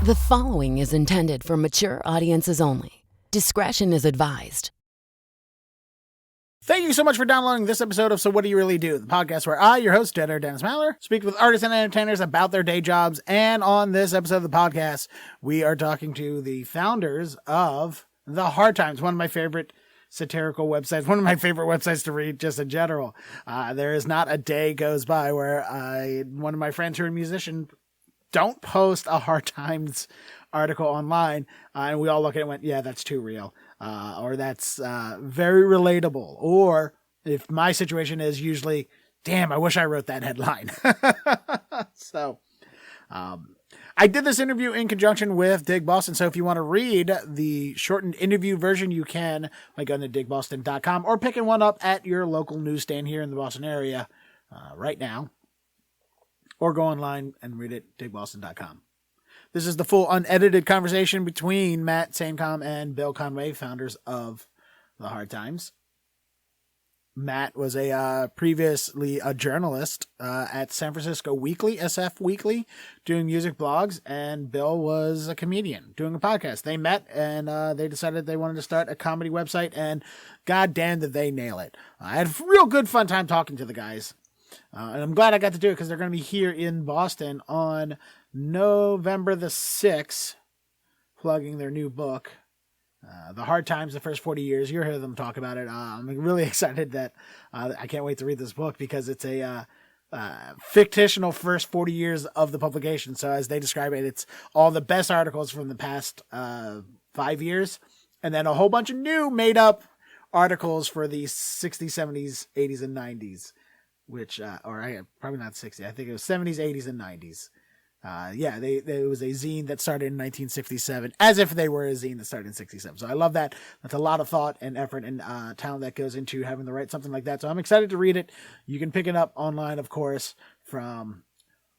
The following is intended for mature audiences only. Discretion is advised. Thank you so much for downloading this episode of So What Do You Really Do? The podcast where I, your host, Deadair Dennis Maler, speak with artists and entertainers about their day jobs. And on this episode of the podcast, we are talking to the founders of The Hard Times, one of my favorite satirical websites, one of my favorite websites to read just in general. There is not a day goes by where one of my friends who are a musician don't post a Hard Times article online, and we all look at it and went, yeah, that's too real. Or that's very relatable. Or if my situation is usually, damn, I wish I wrote that headline. So I did this interview in conjunction with Dig Boston. So if you want to read the shortened interview version, you can by going to digboston.com or picking one up at your local newsstand here in the Boston area right now. Or go online and read it, digboston.com. This is the full unedited conversation between Matt Sancom and Bill Conway, founders of The Hard Times. Matt was previously a journalist at San Francisco Weekly, SF Weekly, doing music blogs, and Bill was a comedian doing a podcast. They met and they decided they wanted to start a comedy website, and goddamn did they nail it. I had a real good fun time talking to the guys. And I'm glad I got to do it because they're going to be here in Boston on November the 6th, plugging their new book, The Hard Times, The First 40 Years. You'll hear them talk about it. I'm really excited that I can't wait to read this book because it's a fictional first 40 years of the publication. So as they describe it, it's all the best articles from the past 5 years, and then a whole bunch of new made-up articles for the 60s, 70s, 80s, and 90s. Which, probably not 60. I think it was 70s, 80s, and 90s. It was a zine that started in 1967, as if they were a zine that started in 67. So I love that. That's a lot of thought and effort and talent that goes into having to write something like that. So I'm excited to read it. You can pick it up online, of course, from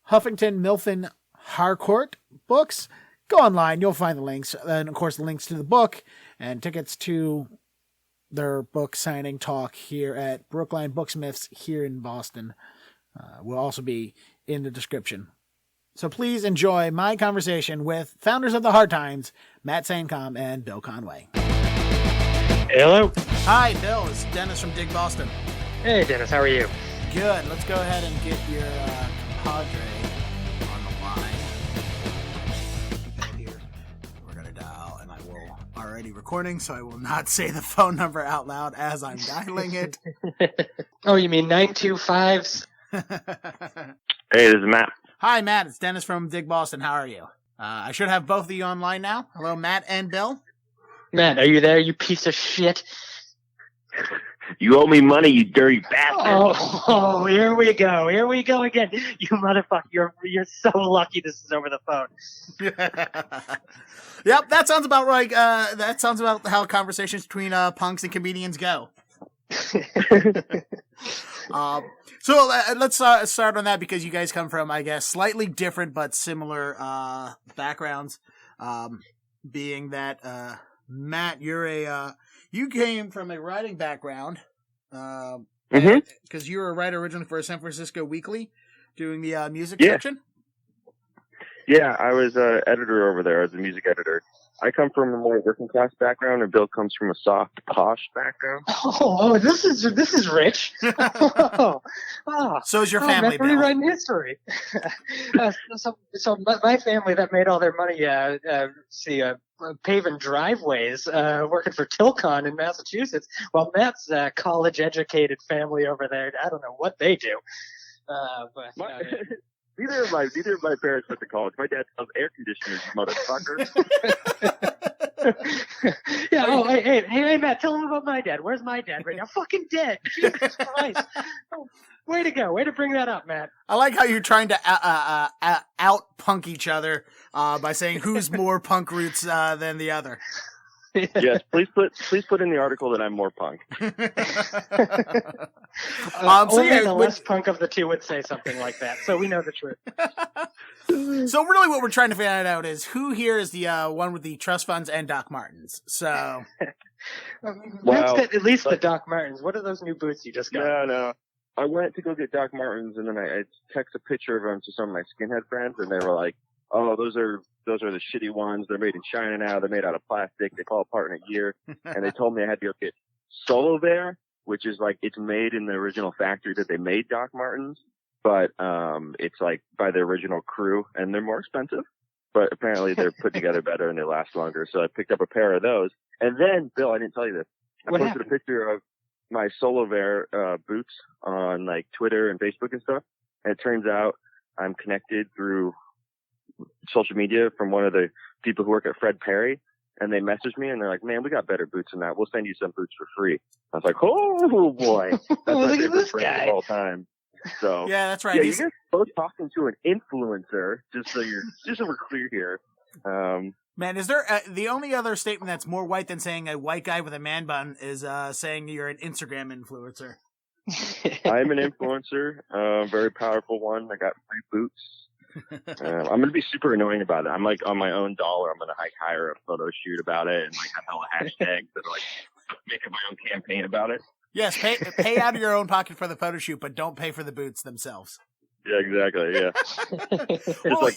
Huffington Milton Harcourt Books. Go online. You'll find the links. And, of course, the links to the book and tickets to their book signing talk here at Brookline Booksmiths here in Boston will also be in the description. So please enjoy my conversation with founders of The Hard Times, Matt Sancom and Bill Conway. Hello. Hi, Bill. It's Dennis from Dig Boston. Hey, Dennis. How are you? Good. Let's go ahead and get your compadre on the line. Right here. We're going to dial, and I will already recording, so I will not say the phone number out loud as I'm dialing it. Oh, you mean 925s? Hey, this is Matt. Hi, Matt. It's Dennis from Dig Boston. How are you? I should have both of you online now. Hello, Matt and Bill. Matt, are you there, you piece of shit? You owe me money, you dirty bastard. Oh, here we go. Here we go again. You motherfucker. You're so lucky this is over the phone. Yep, that sounds about right. That sounds about how conversations between punks and comedians go. So let's start on that because you guys come from, I guess, slightly different but similar backgrounds. Being that Matt, you came from a writing background, because you were a writer originally for San Francisco Weekly, doing the music section. Yeah, I was an editor over there. I was a music editor. I come from a more working class background, and Bill comes from a soft, posh background. Oh, this is rich. So is your family, Bill. Rewriting history. So my family that made all their money, paving driveways, working for Tilcon in Massachusetts, while Matt's college-educated family over there, I don't know what they do. Neither of my parents went to college. My dad sells air conditioners, motherfucker. Yeah. Oh, hey, Matt, tell him about my dad. Where's my dad right now? Fucking dead. Jesus Christ. Oh, way to go. Way to bring that up, Matt. I like how you're trying to out punk each other by saying who's more punk roots than the other. Yes, please put in the article that I'm more punk. Only the less punk of the two would say something like that, so we know the truth. So really what we're trying to find out is who here is the one with the trust funds and Doc Martens. So Well, at least the Doc Martens. What are those new boots you just got? No. I went to go get Doc Martens, and then I text a picture of them to some of my skinhead friends, and they were like, oh, those are the shitty ones. They're made in China now. They're made out of plastic. They fall apart in a year. And they told me I had to go get Solo Bear, which is like, it's made in the original factory that they made Doc Martens, but it's like by the original crew, and they're more expensive, but apparently they're put together better and they last longer. So I picked up a pair of those. And then, Bill, I didn't tell you this. I posted a picture of my Solo Bear boots on like Twitter and Facebook and stuff. And it turns out I'm connected through social media from one of the people who work at Fred Perry. And they messaged me and they're like, man, we got better boots than that. We'll send you some boots for free. I was like, oh boy. That's my favorite brand of all time. So yeah, that's right. Yeah, you're both talking to an influencer, just so we're clear here. Man, is there the only other statement that's more white than saying a white guy with a man bun is saying you're an Instagram influencer? I'm an influencer, very powerful one. I got free boots. I'm going to be super annoying about it. I'm like on my own dollar. I'm going to hire a photo shoot about it and like have hella hashtags that are like making my own campaign about it. Yes, pay out of your own pocket for the photo shoot, but don't pay for the boots themselves. Yeah, exactly. Yeah. Well,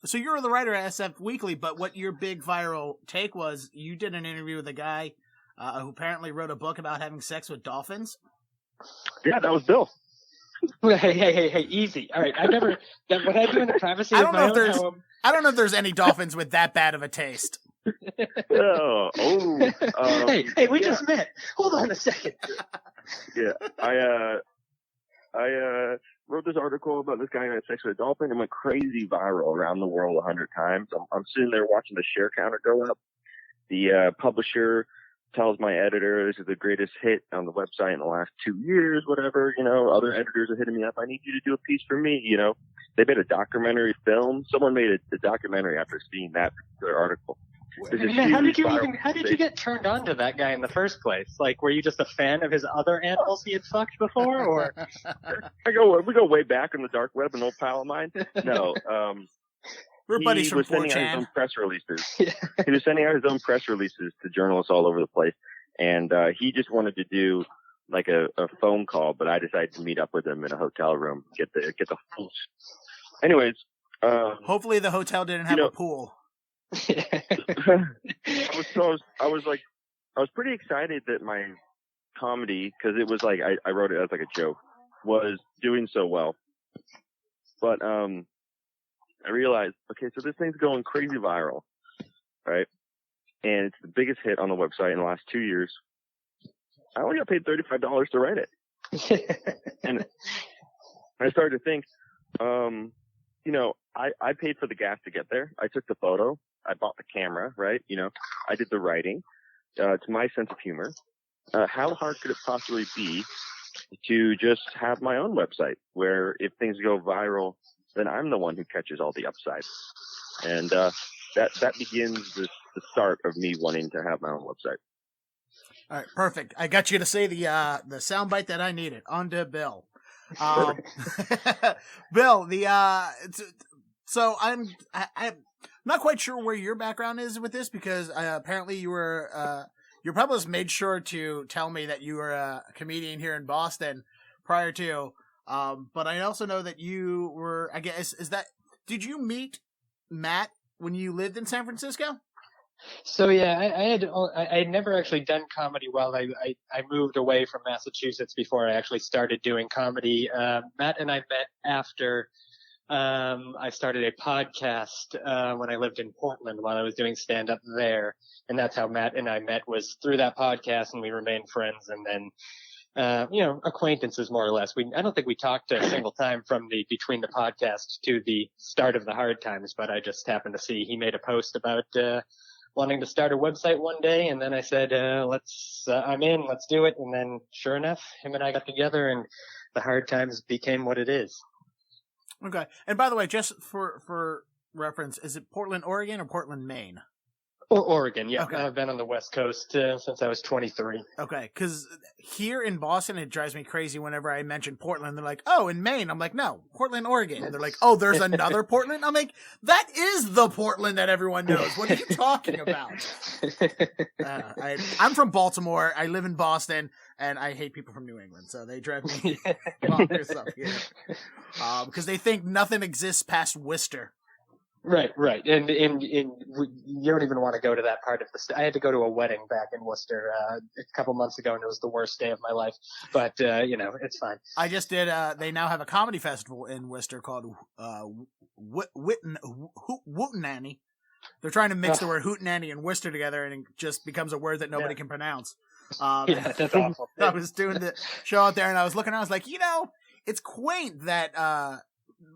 so you were the writer at SF Weekly, but what your big viral take was, you did an interview with a guy who apparently wrote a book about having sex with dolphins. Yeah, that was Bill. Hey, easy. All right, what I do in the privacy of my own home. I don't know if there's any dolphins with that bad of a taste. Hey, we just met. Hold on a second. Yeah, I wrote this article about this guy who had sex with a dolphin and went crazy viral around the world 100 times. I'm sitting there watching the share counter go up. The publisher tells my editor this is the greatest hit on the website in the last 2 years, whatever, other editors are hitting me up. I need you to do a piece for me, They made a documentary film. Someone made a documentary after seeing that particular article. How did you get turned on to that guy in the first place? Like, were you just a fan of his other animals he had fucked before, or? We go way back in the dark web, an old pal of mine. No, we're buddies from 4chan. He was sending out his own press releases. He was sending out his own press releases to journalists all over the place, and he just wanted to do like a phone call, but I decided to meet up with him in a hotel room, get the full. Anyways, hopefully the hotel didn't have a pool. I was pretty excited that my comedy, because it was like I wrote it as like a joke, was doing so well. But I realized, okay, so this thing's going crazy viral, right? And it's the biggest hit on the website in the last 2 years. I only got paid $35 to write it. And I started to think, I paid for the gas to get there. I took the photo. I bought the camera, right? I did the writing. It's my sense of humor. How hard could it possibly be to just have my own website where if things go viral, then I'm the one who catches all the upside. And that begins the start of me wanting to have my own website. All right, perfect. I got you to say the soundbite that I needed. On to Bill. Bill, so I'm not quite sure where your background is with this, because apparently your publicist made sure to tell me that you were a comedian here in Boston prior to. But I also know that you were, I guess, did you meet Matt when you lived in San Francisco? So yeah, I had never actually done comedy while I moved away from Massachusetts before I actually started doing comedy. Matt and I met after I started a podcast when I lived in Portland while I was doing stand-up there, and that's how Matt and I met, was through that podcast, and we remained friends, and then acquaintances more or less. I don't think we talked a single time from between the podcast to the start of the Hard Times, but I just happened to see he made a post about wanting to start a website one day, and then I said, I'm in, let's do it. And then sure enough, him and I got together, and the Hard Times became what it is. Okay. And by the way, just for reference, is it Portland, Oregon or Portland, Maine? Or Oregon, yeah. Okay. I've been on the West Coast since I was 23. Okay, because here in Boston, it drives me crazy whenever I mention Portland. They're like, oh, in Maine. I'm like, no, Portland, Oregon. They're like, oh, there's another Portland? I'm like, that is the Portland that everyone knows. What are you talking about? I'm from Baltimore. I live in Boston, and I hate people from New England, so they drive me bonkers up here. Because they think nothing exists past Worcester. Right. And you don't even want to go to that part of the state. I had to go to a wedding back in Worcester a couple months ago, and it was the worst day of my life. But, it's fine. I just did, they now have a comedy festival in Worcester called Hootenanny. They're trying to mix the word Hootenanny and Worcester together, and it just becomes a word that nobody can pronounce. That's awful. I was doing the show out there, and I was looking around, I was like, it's quaint that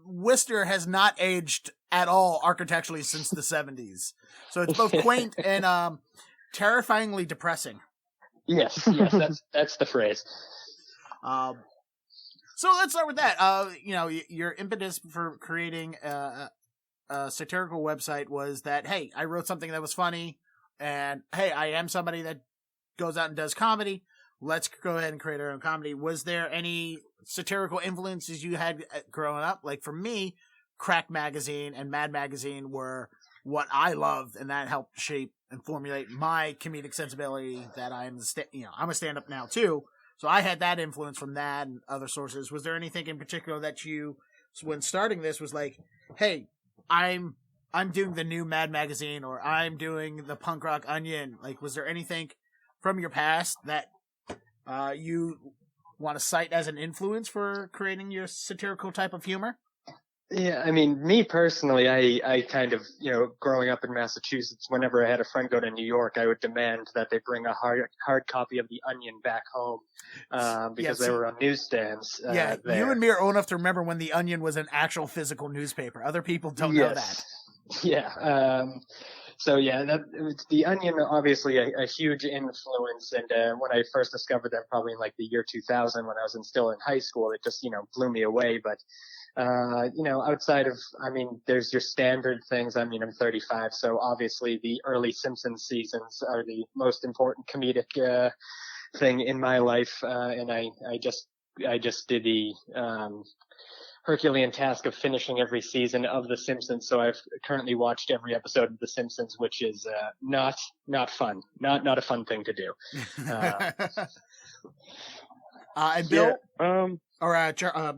Worcester has not aged at all architecturally since the 70s. So it's both quaint and terrifyingly depressing. Yes, that's the phrase. So let's start with that. Your impetus for creating a satirical website was that, hey, I wrote something that was funny, and hey, I am somebody that goes out and does comedy. Let's go ahead and create our own comedy. Was there any satirical influences you had growing up? Like for me, Crack Magazine and Mad Magazine were what I loved, and that helped shape and formulate my comedic sensibility that I'm a stand-up now too. So I had that influence from that and other sources. Was there anything in particular that you, when starting this, was like, hey, I'm doing the new Mad Magazine, or I'm doing the Punk Rock Onion? Like, was there anything from your past that you want to cite as an influence for creating your satirical type of humor? Yeah, I mean, me personally, I kind of, growing up in Massachusetts, whenever I had a friend go to New York, I would demand that they bring a hard copy of The Onion back home, because they were on newsstands. Yeah, there. You and me are old enough to remember when The Onion was an actual physical newspaper. Other people don't know that. Yeah. So The Onion, obviously a huge influence, and when I first discovered them, probably in like the year 2000, when I was still in high school, it just blew me away. But outside of, there's your standard things. I'm 35, so obviously the early Simpsons seasons are the most important comedic thing in my life, and I just did the Herculean task of finishing every season of The Simpsons. So I've currently watched every episode of The Simpsons, which is not fun, not a fun thing to do. And Bill, or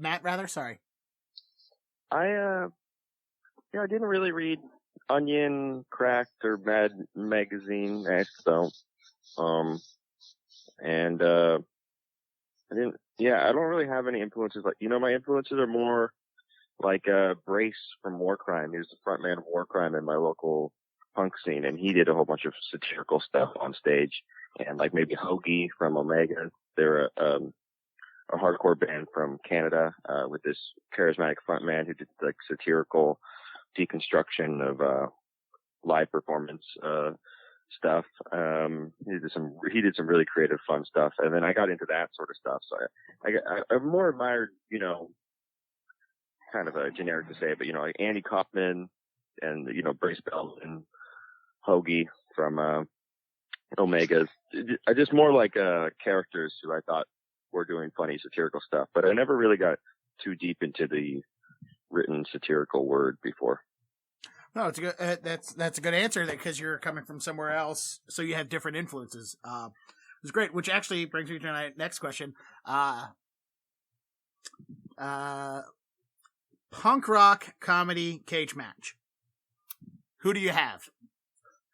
Matt, rather. Sorry. I didn't really read Onion, Cracked, or Mad Magazine. I don't. I don't really have any influences. Like, my influences are more like Brace from War Crime. He was the front man of War Crime in my local punk scene, and he did a whole bunch of satirical stuff on stage. And like maybe Hoagie from Omega. They're a hardcore band from Canada with this charismatic front man who did like satirical deconstruction of live performance stuff. He did some really creative, fun stuff, and then I got into that sort of stuff. So I've more admired, kind of a generic to say, but like Andy Kaufman and Brace Bell and Hoagie from Omega. I just more like characters who I thought were doing funny satirical stuff, but I never really got too deep into the written satirical word before. No, it's a good. That's a good answer. Because you're coming from somewhere else, so you have different influences. It's great. Which actually brings me to my next question. Punk rock comedy cage match. Who do you have?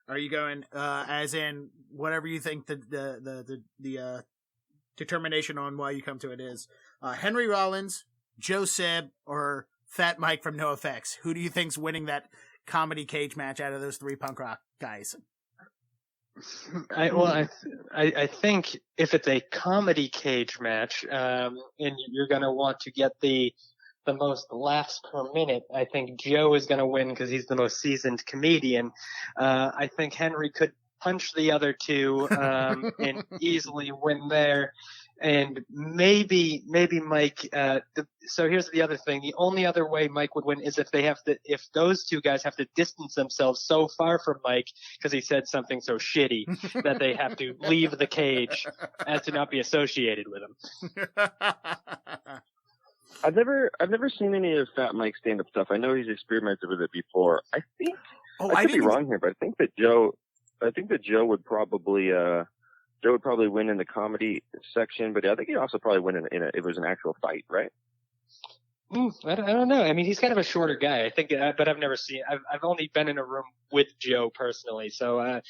Are you going as in whatever you think the determination on why you come to it is? Henry Rollins, Joe Sib, or Fat Mike from NoFX? Who do you think's winning that comedy cage match out of those three punk rock guys? I think if it's a comedy cage match, and you're gonna want to get the most laughs per minute, I think Joe is gonna win because he's the most seasoned comedian. I think Henry could punch the other two and easily win there. And maybe Mike. So here's the other thing: the only other way Mike would win is if those two guys have to distance themselves so far from Mike because he said something so shitty that they have to leave the cage as to not be associated with him. I've never seen any of Fat Mike's stand-up stuff. I know he's experimented with it before. I think I could be wrong here, but I think that Joe would probably win in the comedy section, but I think he'd also probably win if it was an actual fight, right? I don't know. I mean, he's kind of a shorter guy, I think, but I've never seen. I've only been in a room with Joe personally, so and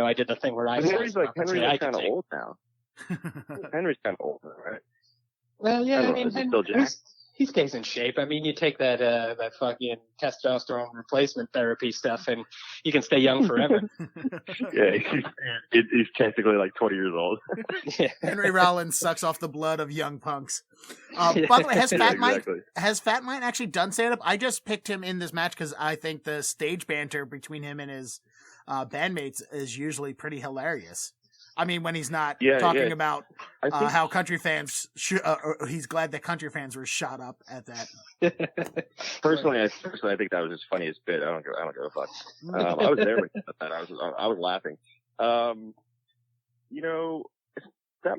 I did the thing where Henry's kind of old now. Henry's kind of old now, right? Well, yeah, I mean, he stays in shape. I mean, you take that fucking testosterone replacement therapy stuff, and you can stay young forever. Yeah, he's technically like 20 years old. Yeah. Henry Rollins sucks off the blood of young punks. By the way, has Fat Mike actually done stand-up? I just picked him in this match because I think the stage banter between him and his bandmates is usually pretty hilarious. I mean, when he's not talking about how country fans, he's glad that country fans were shot up at that. Personally, I think that was his funniest bit. I don't give a fuck. I was there with that. I was laughing. That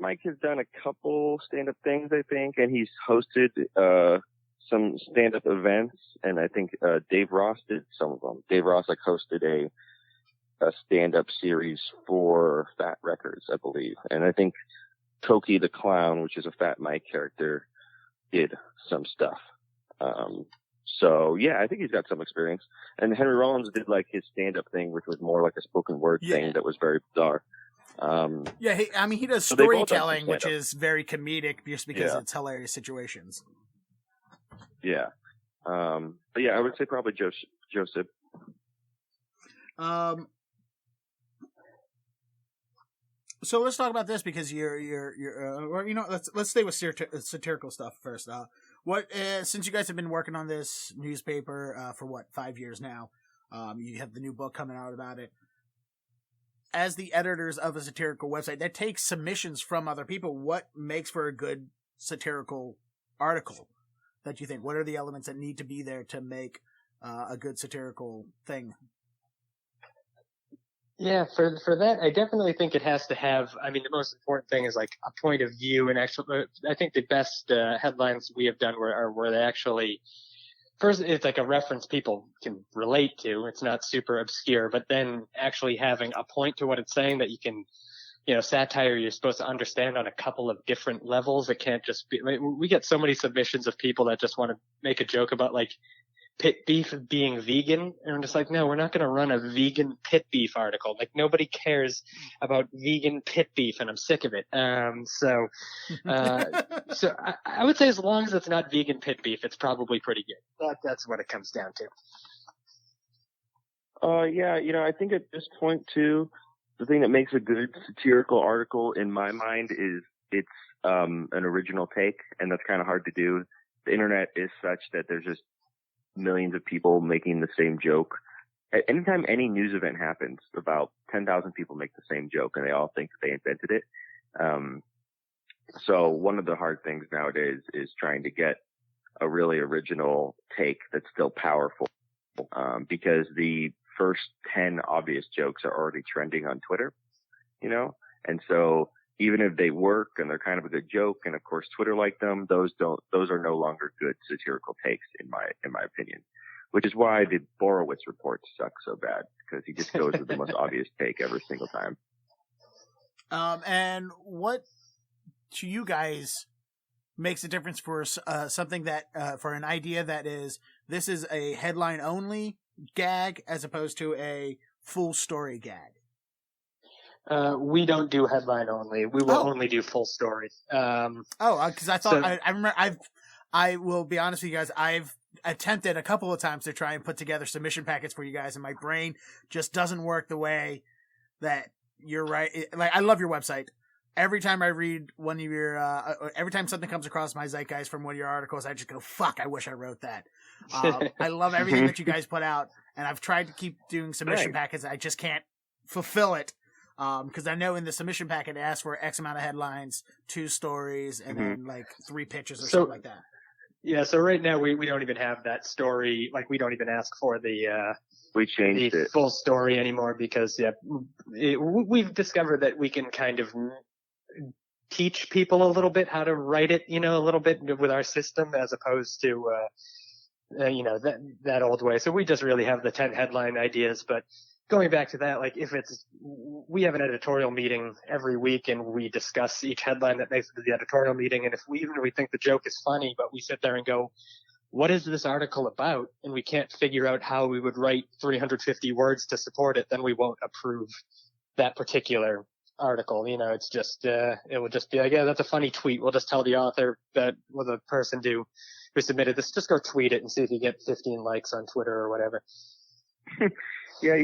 Mike has done a couple stand-up things, I think, and he's hosted some stand-up events, and I think Dave Ross did some of them. Dave Ross hosted a stand-up series for Fat Records, I believe. And I think Toki the Clown, which is a Fat Mike character, did some stuff. So yeah, I think he's got some experience. And Henry Rollins did his stand-up thing, which was more like a spoken word thing that was very bizarre. He does storytelling, which is very comedic just because it's hilarious situations. Yeah. But yeah, I would say probably Joseph. So let's talk about this because let's stay with satirical stuff first. Since you guys have been working on this newspaper for 5 years now, you have the new book coming out about it. As the editors of a satirical website that takes submissions from other people, what makes for a good satirical article that you think? What are the elements that need to be there to make a good satirical thing? Yeah, for that, I definitely think it has to have. I mean, the most important thing is a point of view, and actually, I think the best headlines we have done are where they actually. First, it's a reference people can relate to. It's not super obscure, but then actually having a point to what it's saying that you can, satire you're supposed to understand on a couple of different levels. It can't just be. We get so many submissions of people that just want to make a joke about pit beef being vegan, and I'm just no, we're not going to run a vegan pit beef article. Nobody cares about vegan pit beef, and I'm sick of it. So I would say as long as it's not vegan pit beef, it's probably pretty good. That's what it comes down to. Yeah, I think at this point too, the thing that makes a good satirical article in my mind is it's an original take, and that's kind of hard to do. The internet is such that there's just millions of people making the same joke. Anytime any news event happens, about 10,000 people make the same joke, and they all think they invented it. So one of the hard things nowadays is trying to get a really original take that's still powerful, because the first 10 obvious jokes are already trending on Twitter, and so even if they work and they're kind of a good joke, and of course Twitter liked them, those are no longer good satirical takes in my opinion. Which is why the Borowitz report sucks so bad, because he just goes with the most obvious take every single time. And what to you guys makes a difference for something that for an idea that this is a headline only gag as opposed to a full story gag? We don't do headline only. We will only do full stories. Because I thought I remember I will be honest with you guys. I've attempted a couple of times to try and put together submission packets for you guys, and my brain just doesn't work the way that you're right. I love your website. Every time I read one of your, every time something comes across my zeitgeist from one of your articles, I just go, "Fuck! I wish I wrote that." I love everything that you guys put out, and I've tried to keep doing submission packets. I just can't fulfill it. Because I know in the submission packet it asks for X amount of headlines, 2 stories, and then like 3 pitches or something like that. Yeah, so right now we don't even have that story. Like, we don't even ask for the we changed the it. full story anymore because we've discovered that we can kind of teach people a little bit how to write it, a little bit with our system as opposed to that old way. So we just really have the 10 headline ideas. But going back to that, like, we have an editorial meeting every week and we discuss each headline that makes it to the editorial meeting. And if we think the joke is funny, but we sit there and go, what is this article about? And we can't figure out how we would write 350 words to support it, then we won't approve that particular article. It's just, it would just be like, yeah, that's a funny tweet. We'll just tell the author that, the person who submitted this, just go tweet it and see if you get 15 likes on Twitter or whatever. Yeah,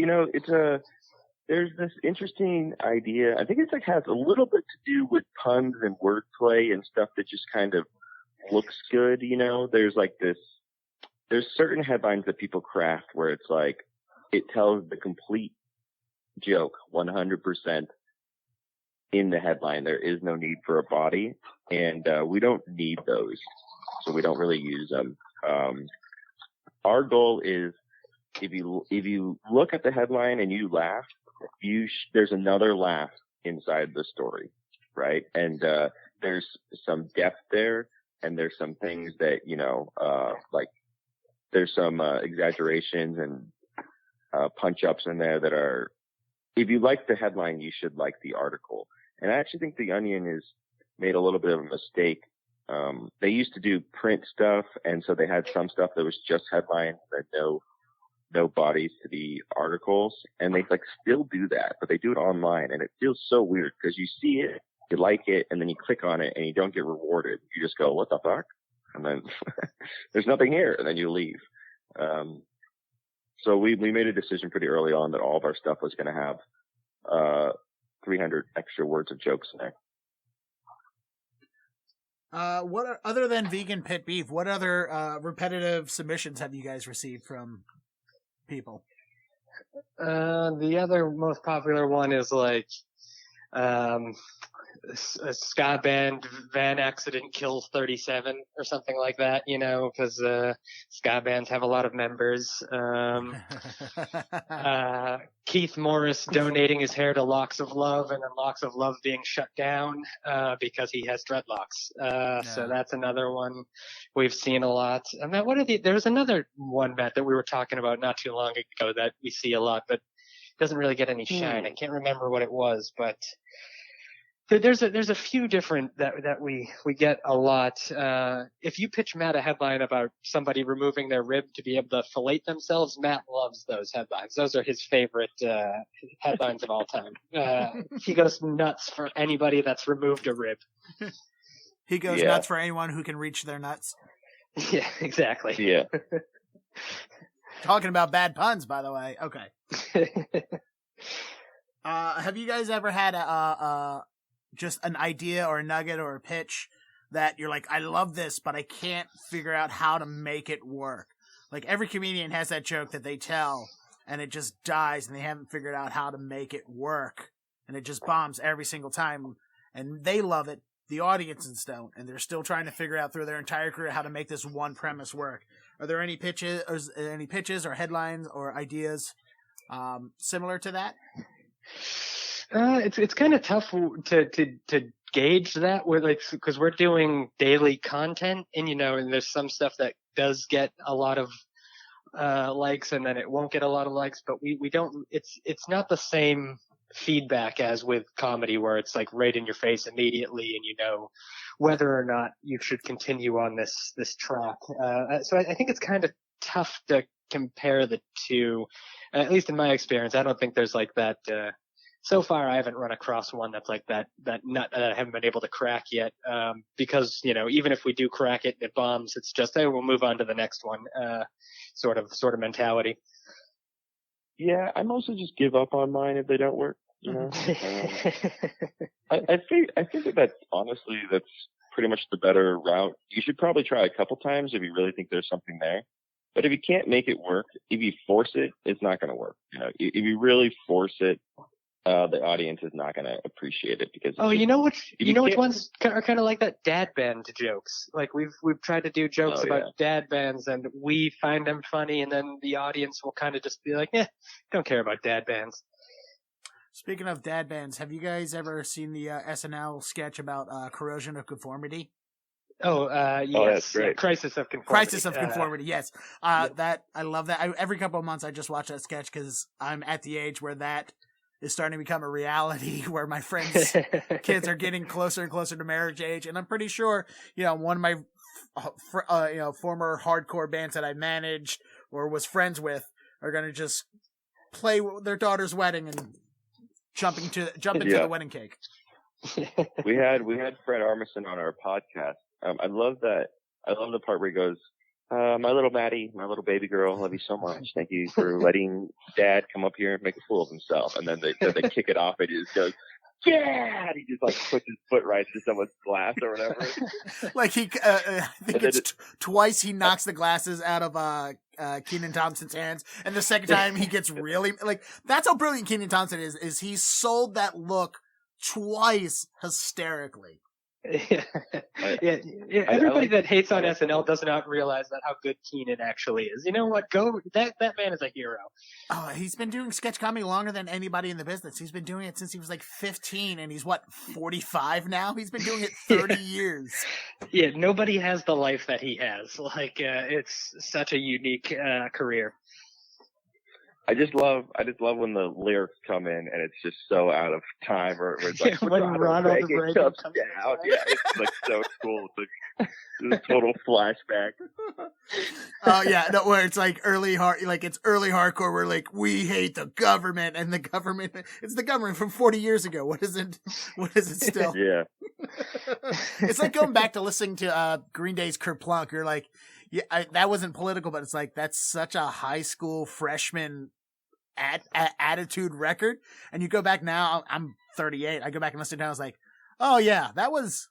there's this interesting idea. I think it's has a little bit to do with puns and wordplay and stuff that just kind of looks good. There's certain headlines that people craft where it's like, it tells the complete joke 100% in the headline. There is no need for a body, and we don't need those, so we don't really use them. Our goal is, if you look at the headline and you laugh, there's another laugh inside the story, right? And there's some depth there, and there's some things that there's some exaggerations and punch ups in there that are. If you like the headline, you should like the article. And I actually think The Onion has made a little bit of a mistake. They used to do print stuff, and so they had some stuff that was just headlines that no bodies to the articles, and they still do that, but they do it online, and it feels so weird because you see it, you like it, and then you click on it and you don't get rewarded. You just go, what the fuck? And then there's nothing here, and then you leave. So we made a decision pretty early on that all of our stuff was going to have 300 extra words of jokes in there. Other than vegan pit beef, what other repetitive submissions have you guys received from people? The other most popular one is a ska band van accident kills 37 or something like that, because ska bands have a lot of members. Keith Morris donating his hair to Locks of Love, and then Locks of Love being shut down because he has dreadlocks. So that's another one we've seen a lot. And Matt, there was another one, Matt, that we were talking about not too long ago that we see a lot, but doesn't really get any shine. I can't remember what it was, but there's a few different that we get a lot. If you pitch Matt a headline about somebody removing their rib to be able to fillet themselves, Matt loves those headlines. Those are his favorite headlines of all time. He goes nuts for anybody that's removed a rib. He goes nuts for anyone who can reach their nuts. Yeah, exactly. Yeah. Talking about bad puns, by the way. Okay. Have you guys ever had just an idea or a nugget or a pitch that you're like, I love this, but I can't figure out how to make it work? Like, every comedian has that joke that they tell and it just dies and they haven't figured out how to make it work. And it just bombs every single time. And they love it. The audiences don't. And they're still trying to figure out through their entire career how to make this one premise work. Are there any pitches or headlines or ideas similar to that? It's kind of tough to gauge that because we're doing daily content, and and there's some stuff that does get a lot of likes, and then it won't get a lot of likes, but we don't. It's not the same feedback as with comedy where it's right in your face immediately, and whether or not you should continue on this track. So I think it's kind of tough to compare the two. At least in my experience, I don't think there's that. So far, I haven't run across one that's that nut that I haven't been able to crack yet. Because, even if we do crack it and it bombs, it's just, hey, we'll move on to the next one, sort of mentality. Yeah, I mostly just give up on mine if they don't work, I think that's honestly, that's pretty much the better route. You should probably try a couple times if you really think there's something there. But if you can't make it work, if you force it, it's not going to work. If you really force it, the audience is not going to appreciate it because. Oh, just, you know which can't- ones are kind of like that dad band jokes. Like we've tried to do jokes about dad bands, and we find them funny, and then the audience will kind of just be like, don't care about dad bands. Speaking of dad bands, have you guys ever seen the SNL sketch about corrosion of conformity? Yes. That's great. Crisis of Conformity. Crisis of Conformity, yes. That I love that. Every couple of months I just watch that sketch because I'm at the age where that is starting to become a reality, where my friends' kids are getting closer and closer to marriage age, and I'm pretty sure, one of my former hardcore bands that I managed or was friends with are going to just play their daughter's wedding and jump into the wedding cake. we had Fred Armisen on our podcast. I love that. I love the part where he goes, my little Maddie, my little baby girl, love you so much. Thank you for letting Dad come up here and make a fool of himself. And then they kick it off and he just goes, yeah! And he just like puts his foot right to someone's glass or whatever. Like I think it's twice he knocks the glasses out of Kenan Thompson's hands, and the second time he gets really that's how brilliant Kenan Thompson is he sold that look twice hysterically. Everybody that hates on SNL does not realize that how good Kenan actually is. You know what? That man is a hero. Oh, he's been doing sketch comedy longer than anybody in the business. He's been doing it since he was 15, and he's 45 now? He's been doing it 30 years. Yeah, nobody has the life that he has. It's such a unique career. I just love when the lyrics come in and it's just so out of time, or it's like when Ronald Reagan comes down. Yeah, it's so cool. It's a total flashback. Oh yeah, no, where it's early hardcore. Where we hate the government, and it's the government from 40 years ago. What is it still? Yeah. It's like going back to listening to Green Day's Kerplunk. You're like, that wasn't political, but it's that's such a high school freshman attitude record. And you go back now, I'm 38. I go back and listen to it, I was like, oh yeah, that was,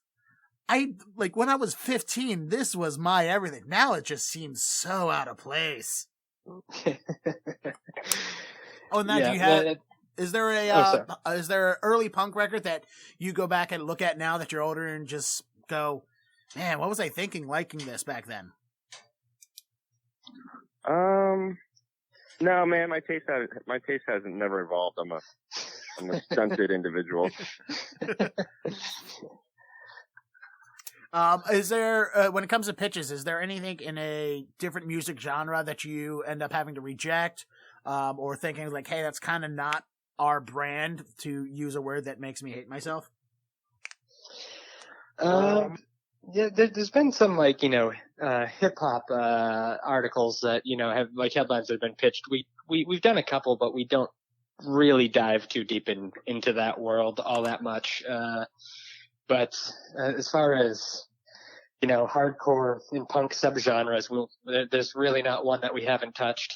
when I was 15, this was my everything. Now it just seems so out of place. Oh, and that you had, is there an early punk record that you go back and look at now that you're older and just go, man, what was I thinking liking this back then? No, man, my taste hasn't never evolved. I'm a stunted individual. Is there, when it comes to pitches, is there anything in a different music genre that you end up having to reject, or thinking hey, that's kind of not our brand, to use a word that makes me hate myself? Yeah, there's been some hip hop articles that have headlines that have been pitched. We've done a couple, but we don't really dive too deep into that world all that much. But as far as hardcore and punk subgenres, there's really not one that we haven't touched.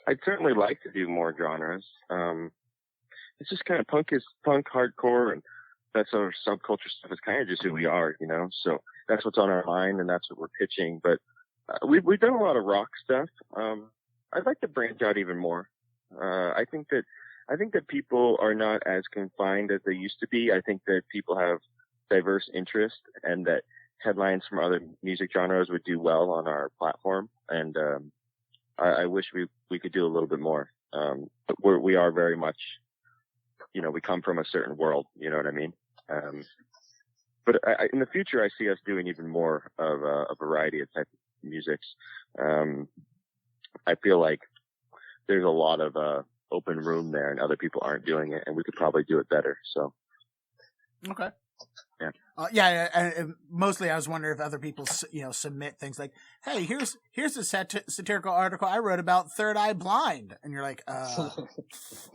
I'd certainly like to do more genres. It's just kind of punk, hardcore, and that sort of subculture stuff is kind of just who we are, so that's what's on our mind and that's what we're pitching. But we've done a lot of rock stuff. I'd like to branch out even more. I think that people are not as confined as they used to be. I think that people have diverse interests, and that headlines from other music genres would do well on our platform. And I wish we could do a little bit more. But we are very much, we come from a certain world, you know what I mean? But in the future, I see us doing even more of a variety of type of musics. I feel like there's a lot of open room there, and other people aren't doing it, and we could probably do it better. So, okay, yeah, and mostly I was wondering if other people, submit things like, "Hey, here's a satirical article I wrote about Third Eye Blind," and you're like,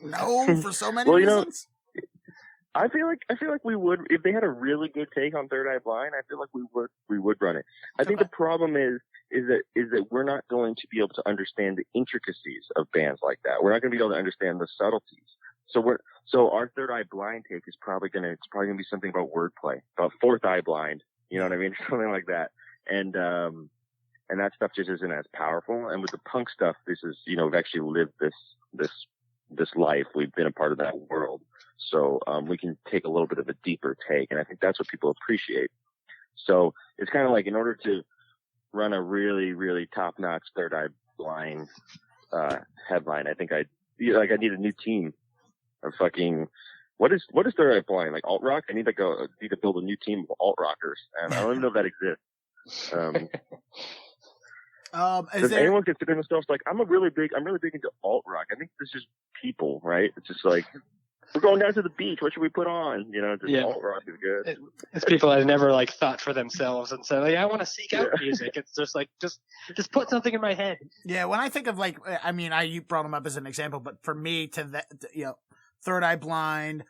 "No," for so many reasons. I feel like we would, if they had a really good take on Third Eye Blind, I feel like we would run it. I think the problem is that we're not going to be able to understand the intricacies of bands like that. We're not going to be able to understand the subtleties. So our Third Eye Blind take is probably going to be something about wordplay, about Fourth Eye Blind. You know what I mean? Something like that. And that stuff just isn't as powerful. And with the punk stuff, this is, we've actually lived this this life. We've been a part of that world. So, we can take a little bit of a deeper take. And I think that's what people appreciate. So it's kind of like, in order to run a really, really top-notch Third Eye Blind, headline, I think I need a new team of fucking, what is Third Eye Blind? Like alt rock? I need to build a new team of alt rockers. And I don't even know if that exists. Does anyone consider themselves like, I'm really big into alt rock? I think this is people, right? It's just like, we're going down to the beach. What should we put on? Alt rock is good. It's people that have never like thought for themselves and say, like, I want to seek out music. It's just like, just put something in my head. Yeah. When I think of like, I mean, you brought them up as an example, but for me Third Eye Blind,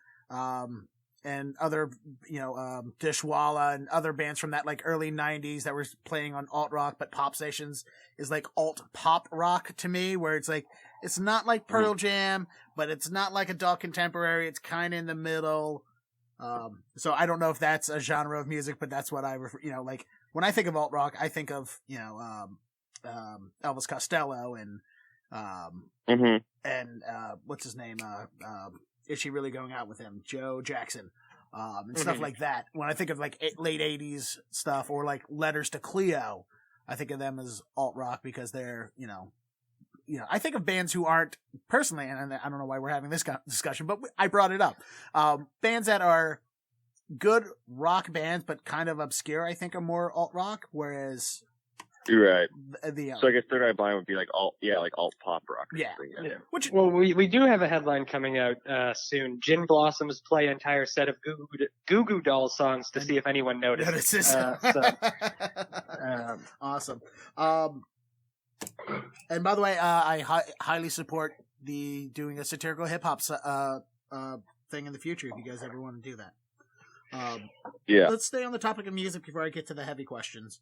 and other, Dishwalla and other bands from that like early 90s that were playing on alt rock, but pop stations is like alt pop rock to me, where it's like, it's not like Pearl Jam, but it's not like Adult Contemporary. It's kind of in the middle. So I don't know if that's a genre of music, but that's what I like when I think of alt rock, I think of, Elvis Costello and, and, what's his name? Is She Really Going Out with Him? Joe Jackson, and stuff like that. When I think of like late 80s stuff or like Letters to Cleo, I think of them as alt rock because they're, I think of bands who aren't personally, and I don't know why we're having this discussion, but I brought it up. Bands that are good rock bands, but kind of obscure, I think are more alt rock, whereas you're right. So I guess Third Eye Blind would be like alt pop rock. Yeah. Well, we do have a headline coming out soon. Gin Blossoms play entire set of Goo Goo Dolls songs to see if anyone notices. Awesome. And by the way, I highly support doing a satirical hip hop thing in the future if you guys ever want to do that. Let's stay on the topic of music before I get to the heavy questions.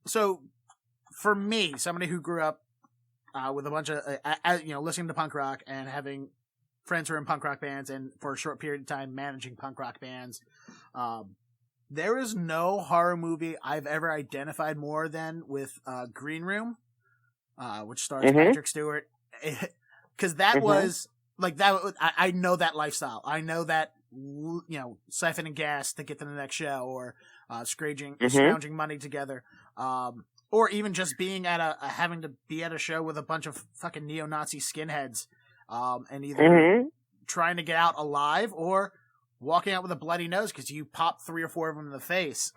So, for me, somebody who grew up with a bunch of, listening to punk rock and having friends who are in punk rock bands, and for a short period of time managing punk rock bands, there is no horror movie I've ever identified more than with Green Room, which stars Patrick Stewart, because that was like that. I know that lifestyle. I know that siphoning gas to get to the next show, or scrounging money together, or even just being at having to be at a show with a bunch of fucking neo-Nazi skinheads, and either trying to get out alive or walking out with a bloody nose because you popped 3 or 4 of them in the face.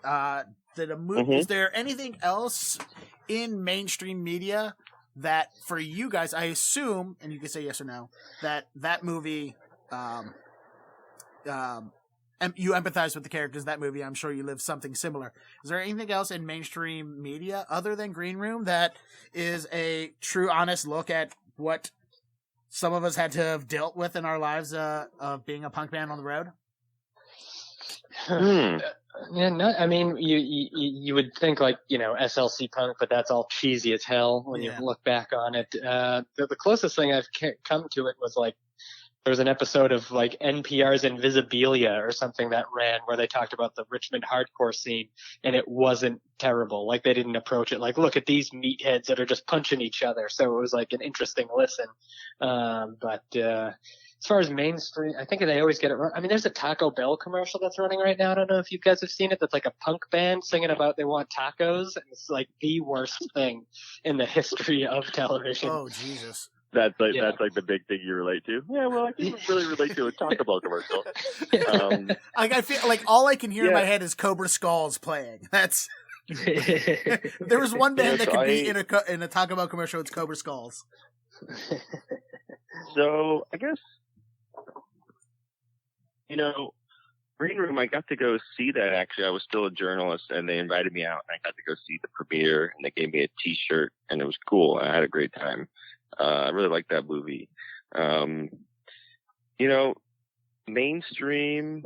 Is there anything else in mainstream media that, for you guys, I assume, and you can say yes or no, that movie, you empathize with the characters of that movie. I'm sure you live something similar. Is there anything else in mainstream media other than Green Room that is a true, honest look at what some of us had to have dealt with in our lives of being a punk band on the road? Yeah, no, I mean, you would think like, SLC Punk, but that's all cheesy as hell when you look back on it. The closest thing I've come to it was like, there was an episode of like NPR's Invisibilia or something that ran where they talked about the Richmond hardcore scene, and it wasn't terrible. Like, they didn't approach it like, look at these meatheads that are just punching each other. So it was like an interesting listen. But as far as mainstream, I think they always get it wrong. I mean, there's a Taco Bell commercial that's running right now. I don't know if you guys have seen it. That's like a punk band singing about they want tacos. And it's like the worst thing in the history of television. Oh, Jesus. That's like the big thing you relate to. Yeah, well, I can really relate to a Taco Bell commercial. I feel like all I can hear in my head is Cobra Skulls playing. That's there was one band that could be in a Taco Bell commercial. It's Cobra Skulls. So I guess Green Room. I got to go see that. Actually, I was still a journalist, and they invited me out, and I got to go see the premiere, and they gave me a T-shirt, and it was cool. I had a great time. I really liked that movie. Mainstream,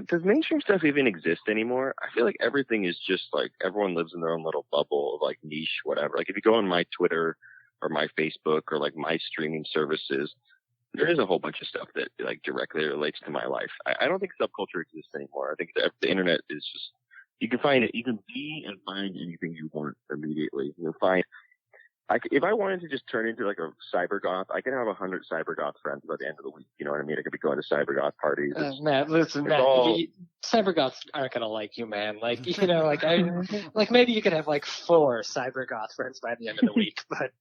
does mainstream stuff even exist anymore? I feel like everything is just like, everyone lives in their own little bubble of like niche, whatever. Like if you go on my Twitter or my Facebook or like my streaming services, there is a whole bunch of stuff that like directly relates to my life. I don't think subculture exists anymore. I think the internet is just, you can find it. You can be and find anything you want immediately. You'll find if I wanted to just turn into like a cyber goth, I can have 100 cyber goth friends by the end of the week. You know what I mean? I could be going to cyber goth parties. Matt, cyber goths aren't gonna like you, man. Like, you know, like maybe you could have like 4 cyber goth friends by the end of the week, but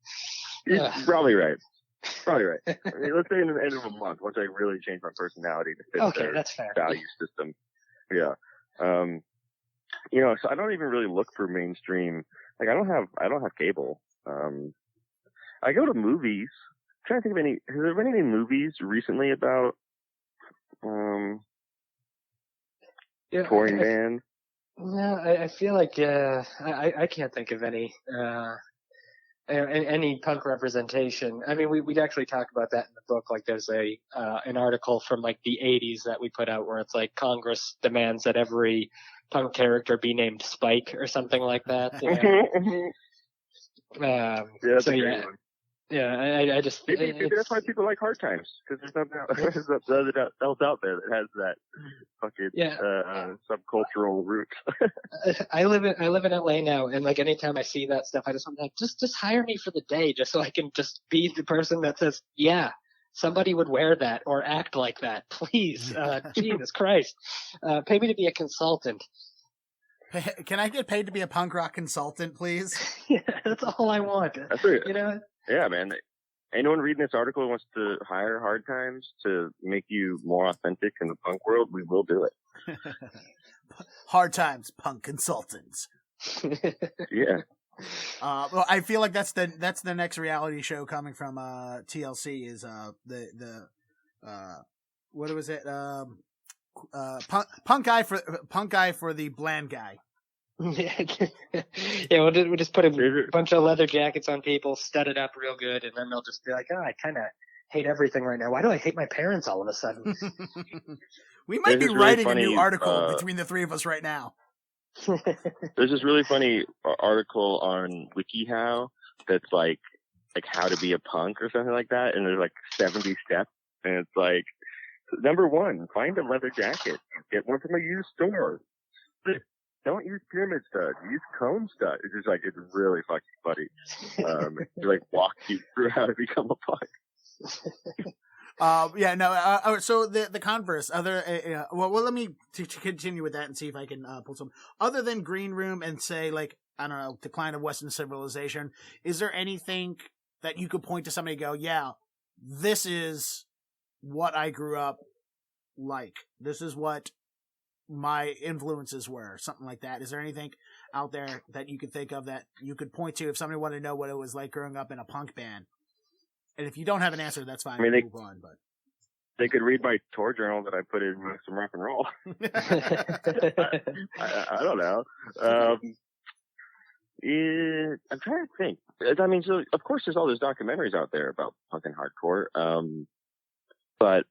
you're probably right. Probably right. I mean, let's say in the end of a month, once I really change my personality to fit their that's fair. value system. Yeah. You know, so I don't even really look for mainstream. Like, I don't have cable. I go to movies. I'm trying to think of any. Has there been any movies recently about touring bands? No, I feel like I can't think of any. Any punk representation. I mean, we'd actually talk about that in the book. Like, there's an article from like the 80s that we put out where it's like Congress demands that every punk character be named Spike or something like that. That's a great one. Yeah, I just maybe that's why people like Hard Times, because there's nothing else out there that has that fucking subcultural root. I live in LA now, and like anytime I see that stuff, I just want to just hire me for the day, just so I can just be the person that says, yeah, somebody would wear that or act like that, please. Jesus Christ, pay me to be a consultant. Can I get paid to be a punk rock consultant, please? Yeah, that's all I want. That's it. You know. Yeah, man. Anyone reading this article wants to hire Hard Times to make you more authentic in the punk world, we will do it. Hard Times, punk consultants. Yeah. Well, I feel like that's the next reality show coming from TLC is the what was it? Punk guy for the bland guy. Yeah, we'll just put a bunch of leather jackets on people, stud it up real good, and then they'll just be like, oh, I kind of hate everything right now. Why do I hate my parents all of a sudden? We might be writing a new article between the three of us right now. There's this really funny article on WikiHow that's like how to be a punk or something like that, and there's like 70 steps, and it's like, number 1, find a leather jacket, get one from a used store. Don't use pyramid studs. Use cone studs. It's just like, it's really fucking funny. To like walk you through how to become a punk. So the converse, let me continue with that and see if I can pull some. Other than Green Room and say, like, I don't know, Decline of Western Civilization, is there anything that you could point to somebody and go, yeah, this is what I grew up like. This is what my influences were, something like that. Is there anything out there that you could think of that you could point to if somebody wanted to know what it was like growing up in a punk band? And if you don't have an answer, that's fine. I mean, move on, but they could read my tour journal that I put in with some rock and roll. I don't know. I'm trying to think. I mean, so of course there's all those documentaries out there about punk and hardcore. But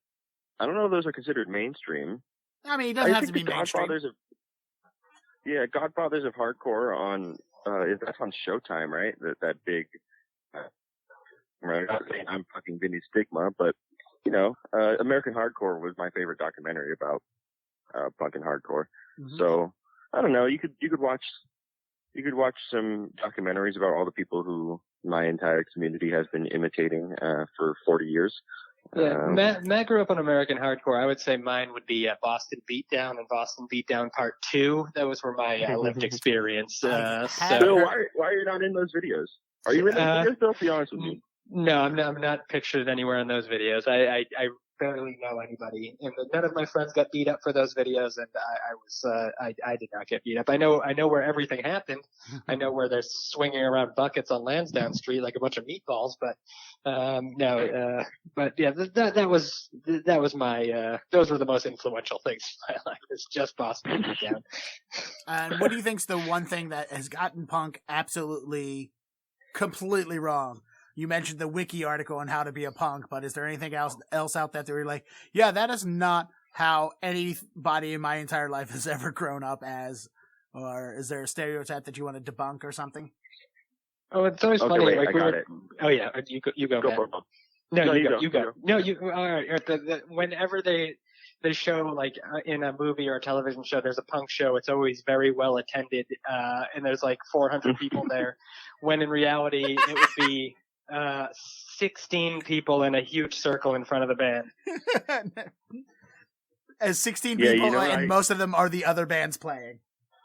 I don't know if those are considered mainstream. I mean, it doesn't have to be mainstream. Godfathers of Hardcore on that's on Showtime, right? That big. Right? I'm not saying I'm fucking Vinny Stigma, but you know, American Hardcore was my favorite documentary about punk and hardcore. Mm-hmm. So I don't know. You could watch some documentaries about all the people who my entire community has been imitating for 40 years. Yeah, Matt grew up on American Hardcore. I would say mine would be Boston Beatdown and Boston Beatdown Part 2. That was where my lived experience. So why are you not in those videos? Are you in those videos? Don't be honest with me. No, I'm not pictured anywhere in those videos. I barely know anybody, and none of my friends got beat up for those videos, and I did not get beat up. I know where everything happened. I know where they're swinging around buckets on Lansdowne Street like a bunch of meatballs, but but yeah, that was my those were the most influential things in my life. It's just Boston Beatdown. And what do you think's the one thing that has gotten punk absolutely, completely wrong? You mentioned the wiki article on how to be a punk, but is there anything else out there that you're like, yeah, that is not how anybody in my entire life has ever grown up as? Or is there a stereotype that you want to debunk or something? Oh, it's always funny. Wait, like I got it. Oh yeah, you go. Go for it. No, you go. No, you. All right. Whenever they they show like in a movie or a television show, there's a punk show. It's always very well attended, and there's like 400 people there, when in reality it would be 16 people in a huge circle in front of the band. As 16 people, and most of them are the other bands playing.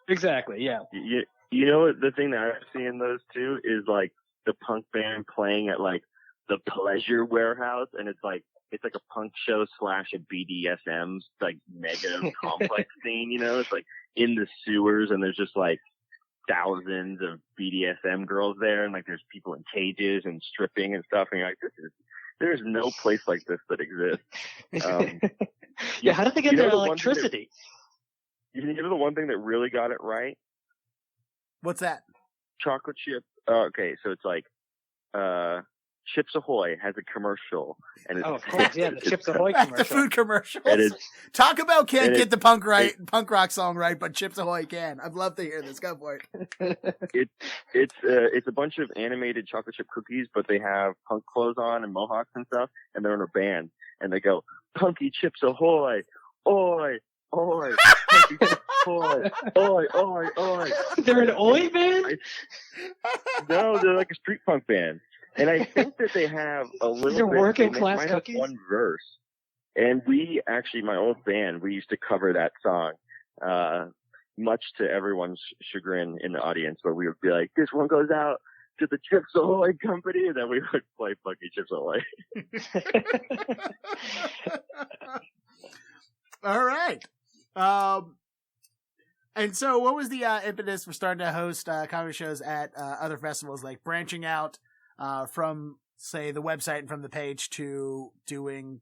Exactly, yeah. You know what? The thing that I see in those two is like the punk band playing at like the Pleasure Warehouse, and it's like a punk show / a BDSM like mega complex scene. You know, it's like in the sewers, and there's just like thousands of BDSM girls there, and like there's people in cages and stripping and stuff, and you're like, there's no place like this that exists. Yeah, how did they get their electricity? You know the one thing that really got it right? What's that? Chocolate chip. Okay, so it's like Chips Ahoy has a commercial, and it's, of course, yeah, the Chips Ahoy commercial, the food commercials. Talk about can't get the punk rock song right, but Chips Ahoy can. I'd love to hear this. Go for it. It's a bunch of animated chocolate chip cookies, but they have punk clothes on and mohawks and stuff, and they're in a band, and they go, "Punky Chips Ahoy, oi, oi, Punky Chips Ahoy, oi, oi, oi." They're an oi band? No, they're like a street punk band. And I think that they have a little They're bit. working They class might cookies? have one verse. And we actually, my old band, we used to cover that song, much to everyone's chagrin in the audience, where we would be like, "This one goes out to the Chips Ahoy company," and then we would play Funky Chips Ahoy. All right. And so what was the impetus for starting to host comedy shows at other festivals, like branching out from, say, the website and from the page to doing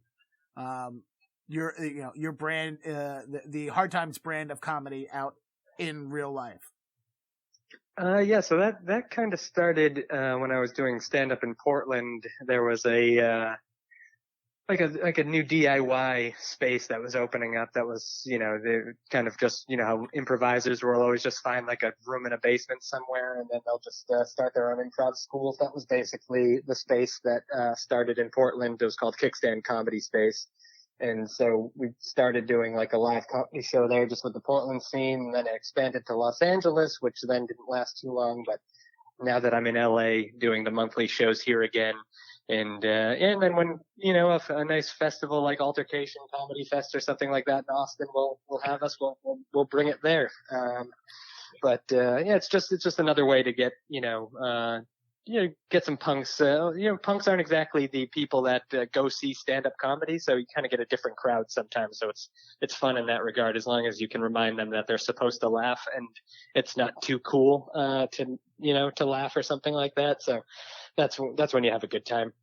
your brand, the Hard Times brand of comedy out in real life? Yeah, so that kind of started when I was doing stand-up in Portland. There was a like a new DIY space that was opening up. That was, the kind of just, how improvisers will always just find like a room in a basement somewhere, and then they'll just start their own improv schools. That was basically the space that started in Portland. It was called Kickstand Comedy Space. And so we started doing like a live comedy show there just with the Portland scene, and then it expanded to Los Angeles, which then didn't last too long. But now that I'm in LA doing the monthly shows here again, and then when, a nice festival like Altercation Comedy Fest or something like that in Austin will have us, we'll bring it there. But it's just another way to get, get some punks. Punks aren't exactly the people that go see stand-up comedy, so you kind of get a different crowd sometimes. So it's fun in that regard, as long as you can remind them that they're supposed to laugh, and it's not too cool to laugh or something like that. So that's when you have a good time.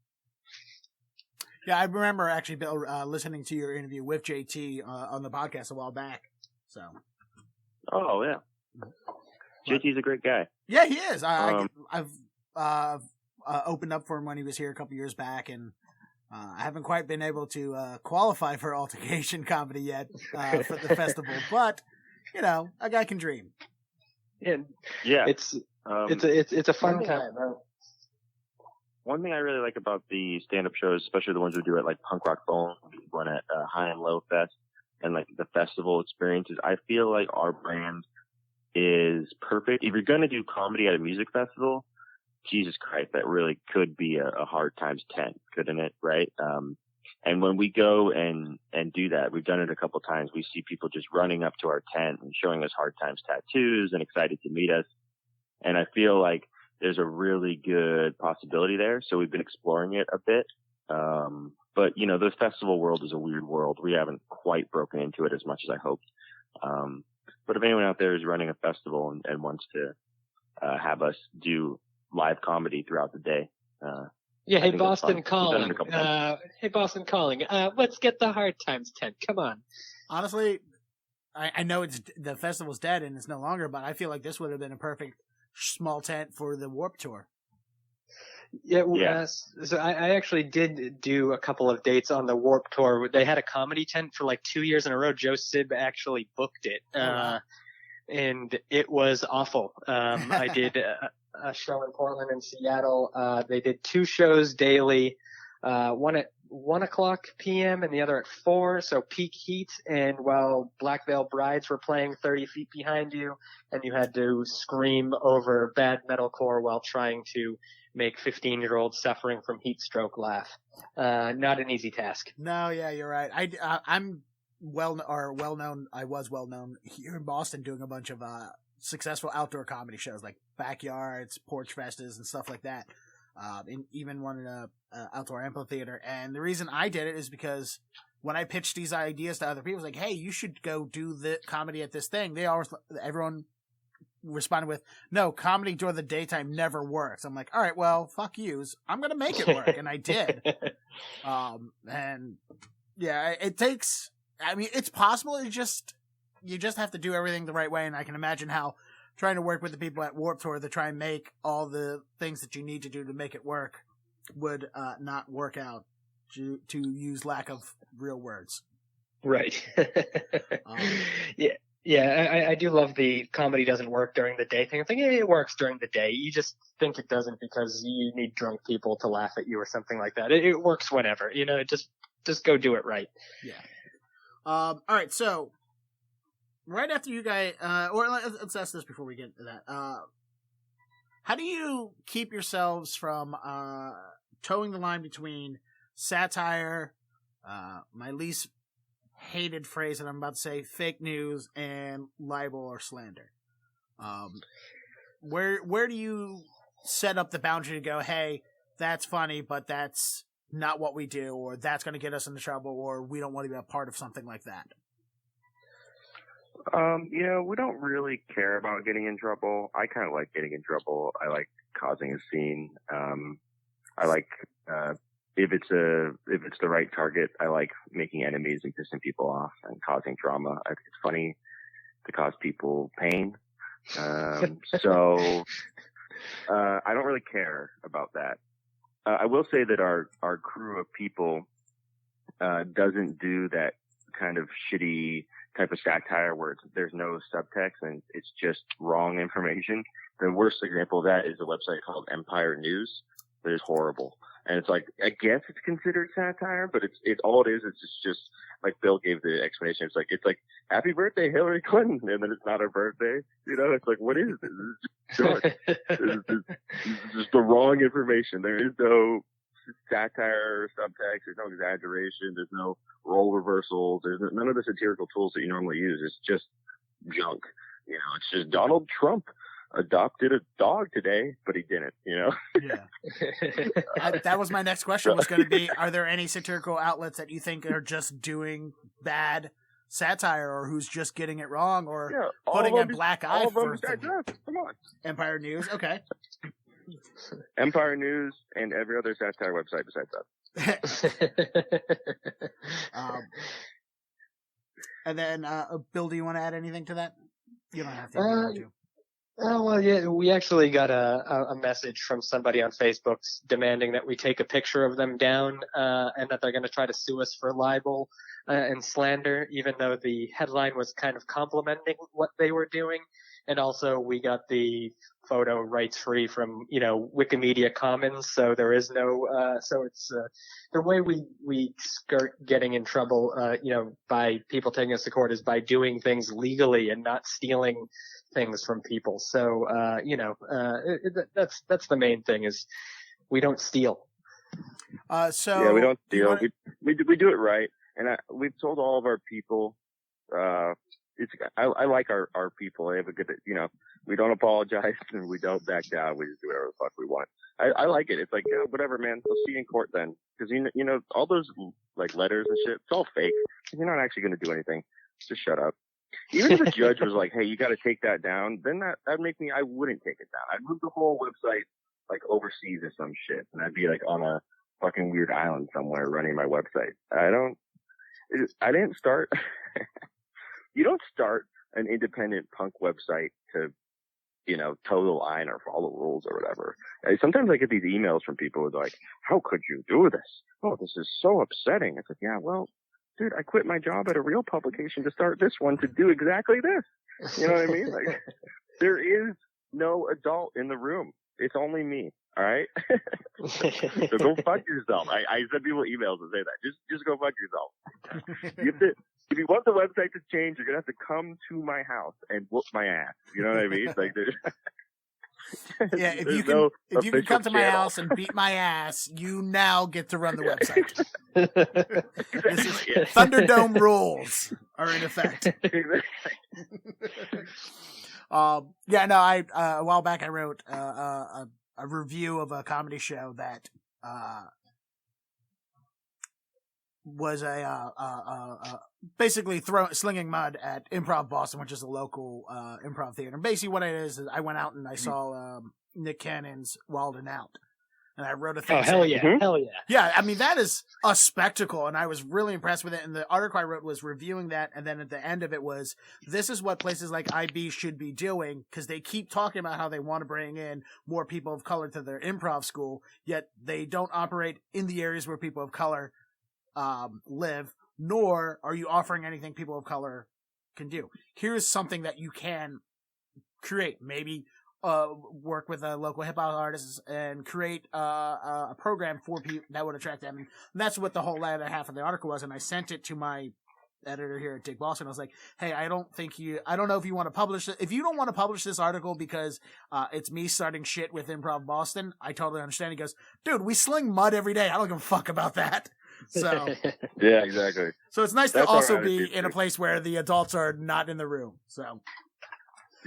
Yeah, I remember actually, Bill, listening to your interview with JT on the podcast a while back. So. Oh yeah, JT's a great guy. Yeah, he is. I've opened up for him when he was here a couple years back, and I haven't quite been able to qualify for Altercation Comedy yet for the festival, but a guy can dream. Yeah, it's a fun time. One thing I really like about the stand-up shows, especially the ones we do at like Punk Rock Bone, one at High and Low Fest, and like the festival experiences, I feel like our brand is perfect. If you're going to do comedy at a music festival, Jesus Christ, that really could be a Hard Times tent, couldn't it? Right? And when we go and do that, we've done it a couple times. We see people just running up to our tent and showing us Hard Times tattoos and excited to meet us. And I feel like there's a really good possibility there. So we've been exploring it a bit. But the festival world is a weird world. We haven't quite broken into it as much as I hoped. But if anyone out there is running a festival and wants to have us do live comedy throughout the day. Hey, Boston Calling. Hey, Boston Calling. Let's get the Hard Times tent. Come on. Honestly, I know the festival's dead and it's no longer, but I feel like this would have been a perfect small tent for the Warped Tour. Yeah. So I actually did do a couple of dates on the Warped Tour. They had a comedy tent for like 2 years in a row. Joe Sib actually booked it. And it was awful. I did a show in Portland and Seattle. They did 2 shows daily. One 1:00 p.m. and the other at 4, so peak heat, and while Black Veil Brides were playing 30 feet behind you, and you had to scream over bad metalcore while trying to make 15-year-olds suffering from heat stroke laugh. Not an easy task. No, yeah, you're right. I'm well known. I was well known here in Boston doing a bunch of successful outdoor comedy shows like backyards, porch festas, and stuff like that. Even one in a outdoor amphitheater. And the reason I did it is because when I pitched these ideas to other people, it was like, hey, you should go do the comedy at this thing. Everyone responded with, no, comedy during the daytime never works. I'm like, all right, well, fuck yous. I'm going to make it work. And I did. And yeah, it takes, I mean, it's possible. You just have to do everything the right way. And I can imagine how trying to work with the people at Warped Tour to try and make all the things that you need to do to make it work would not work out, to use lack of real words. Right. Yeah, I do love the comedy doesn't work during the day thing. I think it works during the day. You just think it doesn't because you need drunk people to laugh at you or something like that. It works whenever, just go do it right. Yeah. All right, so right after you guys, or let's ask this before we get into that. How do you keep yourselves from towing the line between satire, my least hated phrase that I'm about to say, fake news, and libel or slander? Where do you set up the boundary to go, hey, that's funny, but that's not what we do, or that's going to get us into trouble, or we don't want to be a part of something like that? We don't really care about getting in trouble. I kind of like getting in trouble. I like causing a scene. I like, if it's the right target, I like making enemies and pissing people off and causing drama. It's funny to cause people pain. So, I don't really care about that. I will say that our crew of people, doesn't do that kind of shitty type of satire where there's no subtext and it's just wrong information. The worst example of that is a website called Empire News that is horrible. And it's like, I guess it's considered satire, but it's all it is. It's just like Bill gave the explanation. It's like happy birthday, Hillary Clinton. And then it's not her birthday. It's like, what is this? It's just the wrong information. There is no satire or subtext. There's no exaggeration. There's no role reversals. There's none of the satirical tools that you normally use. It's just junk. It's just Donald Trump adopted a dog today, but he didn't, Yeah. That was my next question, was going to be, are there any satirical outlets that you think are just doing bad satire, or who's just getting it wrong, or putting a black eye for Come on. Empire News? Okay. Empire News and every other satire website besides that. And then, Bill, do you want to add anything to that? You don't have to. If you want to. Well, yeah, we actually got a message from somebody on Facebook demanding that we take a picture of them down, and that they're going to try to sue us for libel and slander, even though the headline was kind of complimenting what they were doing. And also we got the photo rights free from, Wikimedia Commons. So there is no, so it's, the way we skirt getting in trouble, by people taking us to court is by doing things legally and not stealing things from people. So, that's the main thing, is we don't steal. So yeah, we don't steal. We do it right. And we've told all of our people, I like our people. They have a good, we don't apologize and we don't back down. We just do whatever the fuck we want. I like it. It's like, whatever, man. We'll see you in court then. Cause all those like letters and shit, it's all fake. You're not actually going to do anything. Just shut up. Even if the judge was like, hey, you got to take that down, then that'd make me, I wouldn't take it down. I'd move the whole website like overseas or some shit. And I'd be like on a fucking weird island somewhere running my website. I didn't start, you don't start an independent punk website to, toe the line or follow rules or whatever. Sometimes I get these emails from people who are like, how could you do this? Oh, this is so upsetting. It's like, yeah, well, dude, I quit my job at a real publication to start this one to do exactly this. You know what I mean? Like, there is no adult in the room. It's only me. All right. So go fuck yourself. I send people emails and say that. Just go fuck yourself. If you want the website to change, you're gonna have to come to my house and whoop my ass. You know what I mean? Like there's yeah, if you can come to my house and beat my ass, you now get to run the website. This is Thunderdome rules are in effect. A while back I wrote a review of a comedy show that was basically slinging mud at Improv Boston, which is a local improv theater. And basically what it is I went out and I saw Nick Cannon's Wild and Out. And I wrote a thing. Oh, hell yeah. Hell yeah. Yeah, I mean, that is a spectacle, and I was really impressed with it. And the article I wrote was reviewing that, and then at the end of it was, this is what places like IB should be doing, because they keep talking about how they want to bring in more people of color to their improv school, yet they don't operate in the areas where people of color live, nor are you offering anything people of color can do. Here's something that you can create. Maybe work with local hip hop artists and create a program for people that would attract them. And that's what the whole latter half of the article was. And I sent it to my editor here at Dick Boston. I was like, hey, I don't know if you want to publish it. If you don't want to publish this article because it's me starting shit with Improv Boston, I totally understand. He goes, dude, we sling mud every day. I don't give a fuck about that. So yeah, exactly. So it's nice to also be in a place where the adults are not in the room. So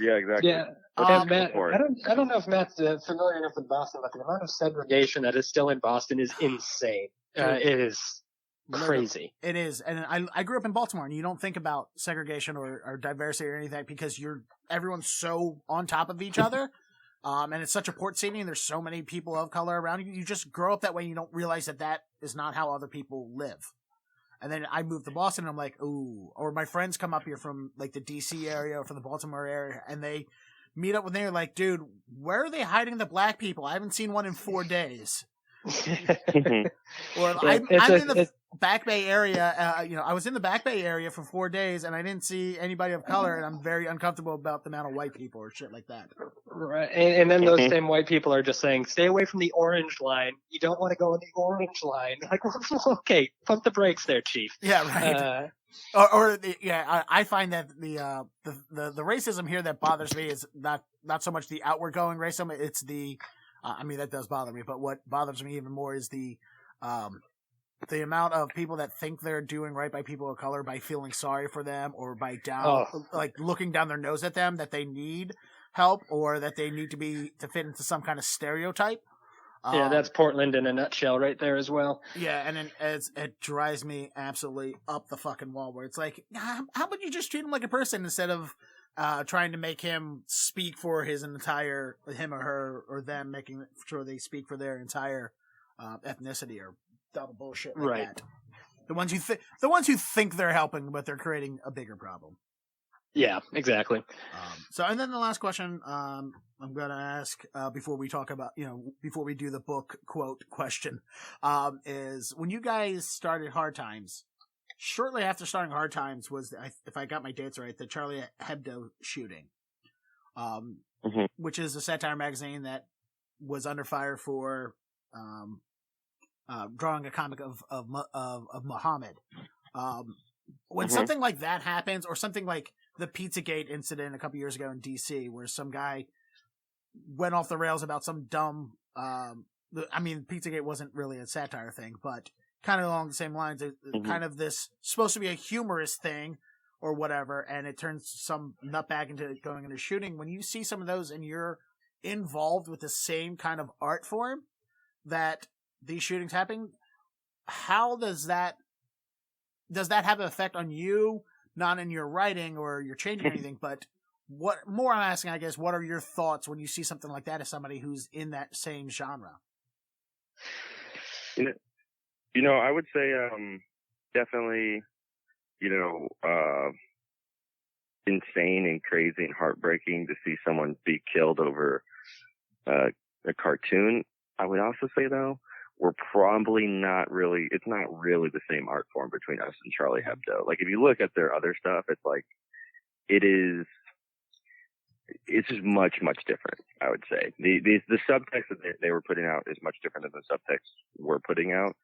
yeah, exactly. Yeah, Matt, I don't know if Matt's familiar enough with Boston, but the amount of segregation that is still in Boston is insane. It is crazy. It is, and I grew up in Baltimore, and you don't think about segregation or diversity or anything because everyone's so on top of each other. And it's such a port city, and there's so many people of color around you. You just grow up that way, and you don't realize that is not how other people live. And then I moved to Boston, and I'm like, ooh. Or my friends come up here from, like, the D.C. area or from the Baltimore area, and they meet up with me, and they're like, dude, where are they hiding the black people? I haven't seen one in 4 days. Or I'm in the Back Bay area. I was in the Back Bay area for 4 days, and I didn't see anybody of color, and I'm very uncomfortable about the amount of white people or shit like that. Right, and then those same white people are just saying, "Stay away from the orange line. You don't want to go on the orange line." Like, okay, pump the brakes there, Chief. Yeah, right. I find that the racism here that bothers me is not so much the outward going racism. It's the that does bother me, but what bothers me even more is the amount of people that think they're doing right by people of color by feeling sorry for them or by looking down their nose at them that they need help or that they need to fit into some kind of stereotype. Yeah, that's Portland in a nutshell right there as well. Yeah, and then it drives me absolutely up the fucking wall where it's like, how about you just treat him like a person instead of trying to make him speak for him or her or them, making sure they speak for their entire ethnicity or dumb bullshit like that. The ones who think they're helping, but they're creating a bigger problem. Yeah, exactly. And then the last question I'm going to ask before we talk about, before we do the book quote question, is when you guys started Hard Times, shortly after starting Hard Times was, if I got my dates right, the Charlie Hebdo shooting, which is a satire magazine that was under fire for drawing a comic of Muhammad. When something like that happens, or something like the Pizzagate incident a couple years ago in D.C., where some guy went off the rails about some dumb. Pizzagate wasn't really a satire thing, but kind of along the same lines. Kind of this supposed to be a humorous thing or whatever, and it turns some nutbag into going into shooting. When you see some of those and you're involved with the same kind of art form that these shootings happen, how does that have an effect on you? Not in your writing or you're changing anything, but what more I'm asking, I guess, what are your thoughts when you see something like that as somebody who's in that same genre? I would say definitely, insane and crazy and heartbreaking to see someone be killed over a cartoon. I would also say, though, we're probably it's not really the same art form between us and Charlie Hebdo. Like, if you look at their other stuff, it's like, it's just much different. I would say the subtext that they were putting out is much different than the subtext we're putting out.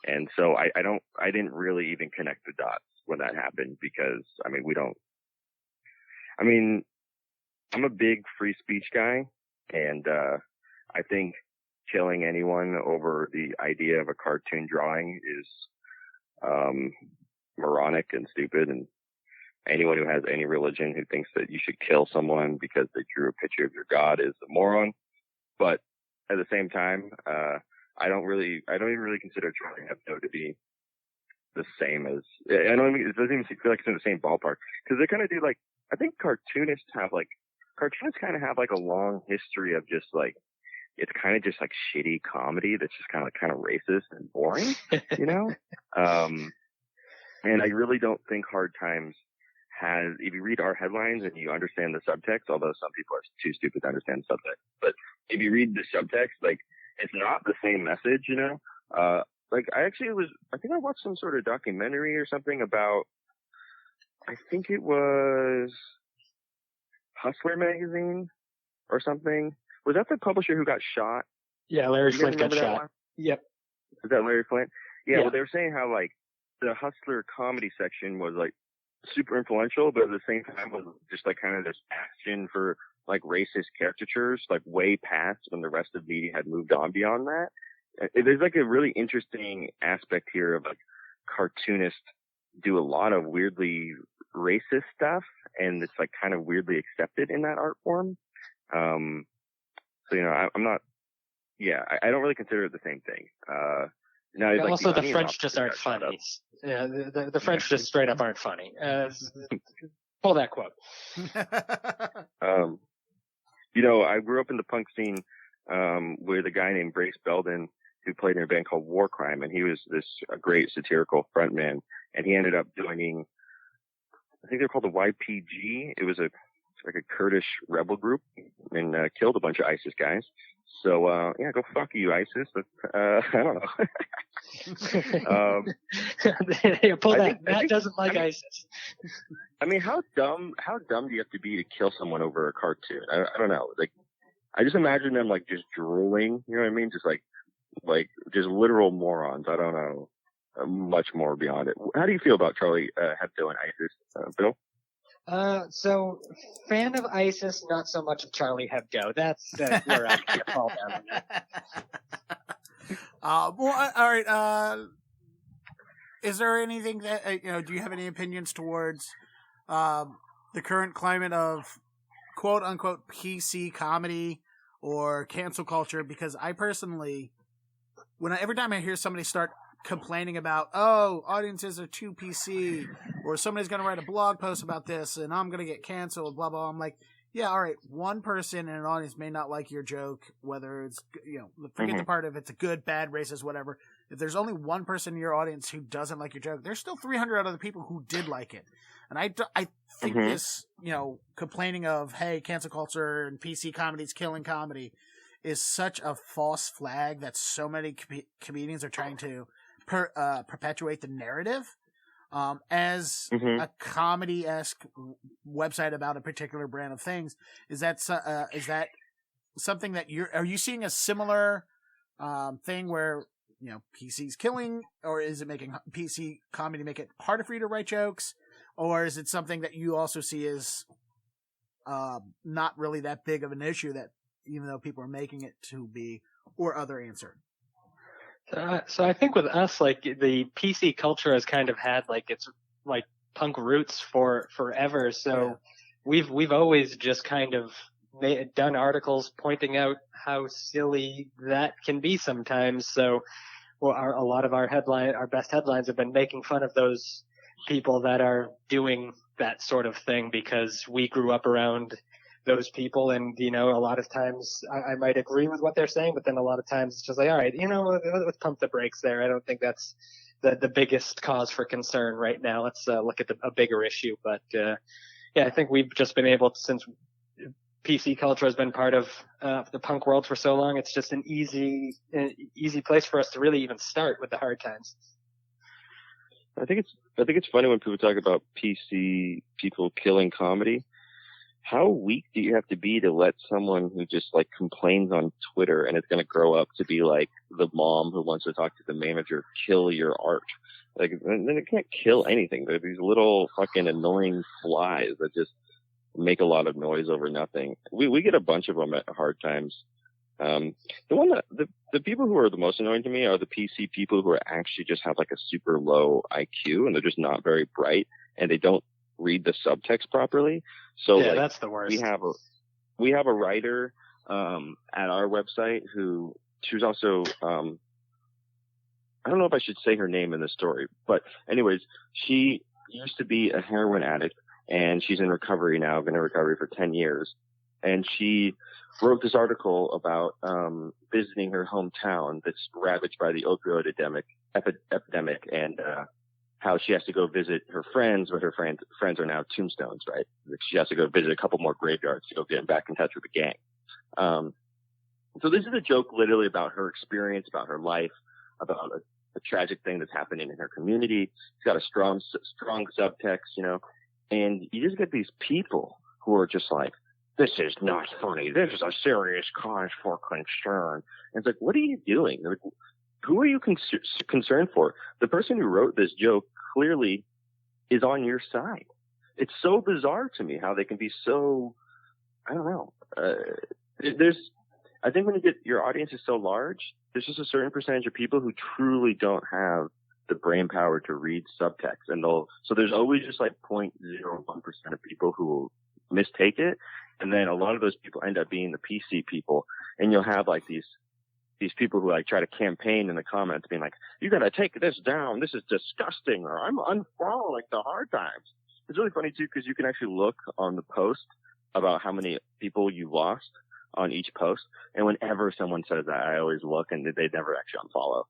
And so I didn't really even connect the dots when that happened because I'm a big free speech guy, and I think killing anyone over the idea of a cartoon drawing is moronic and stupid, and anyone who has any religion who thinks that you should kill someone because they drew a picture of your god is a moron. But at the same time, I don't even really consider Charlie Hebdo to be the same as, it doesn't even feel like it's in the same ballpark, because they kind of do like, I think cartoonists kind of have like a long history of just like, it's kind of just like shitty comedy that's just kind of racist and boring, you know? And I really don't think Hard Times has, if you read our headlines and you understand the subtext, although some people are too stupid to understand the subtext, but if you read the subtext, like, it's not the same message, you know? Like, I think I watched some sort of documentary or something about, I think it was Hustler magazine or something. Was that the publisher who got shot? Yeah, Larry Flint got shot. One? Yep. Is that Larry Flint? Yeah, Yeah. well, they were saying how, like, the Hustler comedy section was, like, super influential, but at the same time was just, like, kind of this action for, like, racist caricatures, like, way past when the rest of media had moved on beyond that. There's, like, a really interesting aspect here of, like, cartoonists do a lot of weirdly racist stuff, and it's, like, kind of weirdly accepted in that art form. So, you know, I'm not, yeah, I don't really consider it the same thing. Now, Yeah, like, also, the French just aren't shut up. funny. Yeah, the French just straight up aren't funny. Pull that quote. You know, I grew up in the punk scene with a guy named Brace Belden who played in a band called War Crime, and he was a great satirical frontman, and he ended up joining, I think they're called the YPG. It was like a Kurdish rebel group, and killed a bunch of ISIS guys. So, yeah, go fuck you, ISIS. But, I don't know. Pull that. Matt doesn't like ISIS. I mean, how dumb do you have to be to kill someone over a cartoon? I don't know. Like, I just imagine them, like, just drooling, you know what I mean? Just like just literal morons. I don't know much more beyond it. How do you feel about Charlie Hebdo and ISIS, Bill? So, fan of ISIS, not so much of Charlie Hebdo. That's where I fall down on that. Well, all right. Is there anything that, do you have any opinions towards the current climate of quote unquote PC comedy or cancel culture? Because I personally, every time I hear somebody start complaining about, oh, audiences are too PC, or somebody's going to write a blog post about this and I'm going to get canceled, blah, blah, I'm like, yeah, all right, one person in an audience may not like your joke, whether it's, forget the part of it's a good, bad, racist, whatever. If there's only one person in your audience who doesn't like your joke, there's still 300 other people who did like it. And I think this, complaining of, hey, cancel culture and PC comedy's killing comedy is such a false flag that so many comedians are trying to perpetuate the narrative. As a comedy-esque website about a particular brand of things, is that something that are you seeing a similar thing where PC's killing, or is it making PC comedy make it harder for you to write jokes, or is it something that you also see as not really that big of an issue that even though people are making it to be, or other answer? So I think with us, like, the PC culture has kind of had like its like punk roots for forever. So we've always just kind of done articles pointing out how silly that can be sometimes. So, well, a lot of our best headlines have been making fun of those people that are doing that sort of thing, because we grew up around those people, and a lot of times I might agree with what they're saying, but then a lot of times it's just like, all right, let's pump the brakes there. I don't think that's the biggest cause for concern right now. Let's look at a bigger issue. But yeah, I think we've just been able to, since PC culture has been part of the punk world for so long, it's just an easy place for us to really even start with the Hard Times. I think it's funny when people talk about PC people killing comedy. how weak do you have to be to let someone who just like complains on Twitter and is going to grow up to be like the mom who wants to talk to the manager kill your art? Like, then it can't kill anything. They're these little fucking annoying flies that just make a lot of noise over nothing. We get a bunch of them at Hard Times. The people who are the most annoying to me are the PC people who are actually just have like a super low IQ and they're just not very bright and they don't read the subtext properly. So yeah, like, that's the worst. We have a writer, at our website who, she was also, I don't know if I should say her name in this story, but anyways, she used to be a heroin addict and she's in recovery now, been in recovery for 10 years. And she wrote this article about, visiting her hometown that's ravaged by the opioid epidemic and, how she has to go visit her friends, but her friends are now tombstones, right? She has to go visit a couple more graveyards to go get back in touch with the gang. So this is a joke literally about her experience, about her life, about a tragic thing that's happening in her community. It's got a strong subtext, you know, and you just get these people who are just like, this is not funny. This is a serious cause for concern. And it's like, what are you doing? Like, who are you concerned for? The person who wrote this joke clearly is on your side. It's so bizarre to me how they can be so, I don't know. I think when you get, your audience is so large, there's just a certain percentage of people who truly don't have the brain power to read subtext. So there's always just like 0.01% of people who will mistake it. And then a lot of those people end up being the PC people. And you'll have like these people who like try to campaign in the comments being like, you gotta take this down. This is disgusting. Or I'm unfollowing the Hard Times. It's really funny too, because you can actually look on the post about how many people you lost on each post. And whenever someone says that, I always look and they never actually unfollow.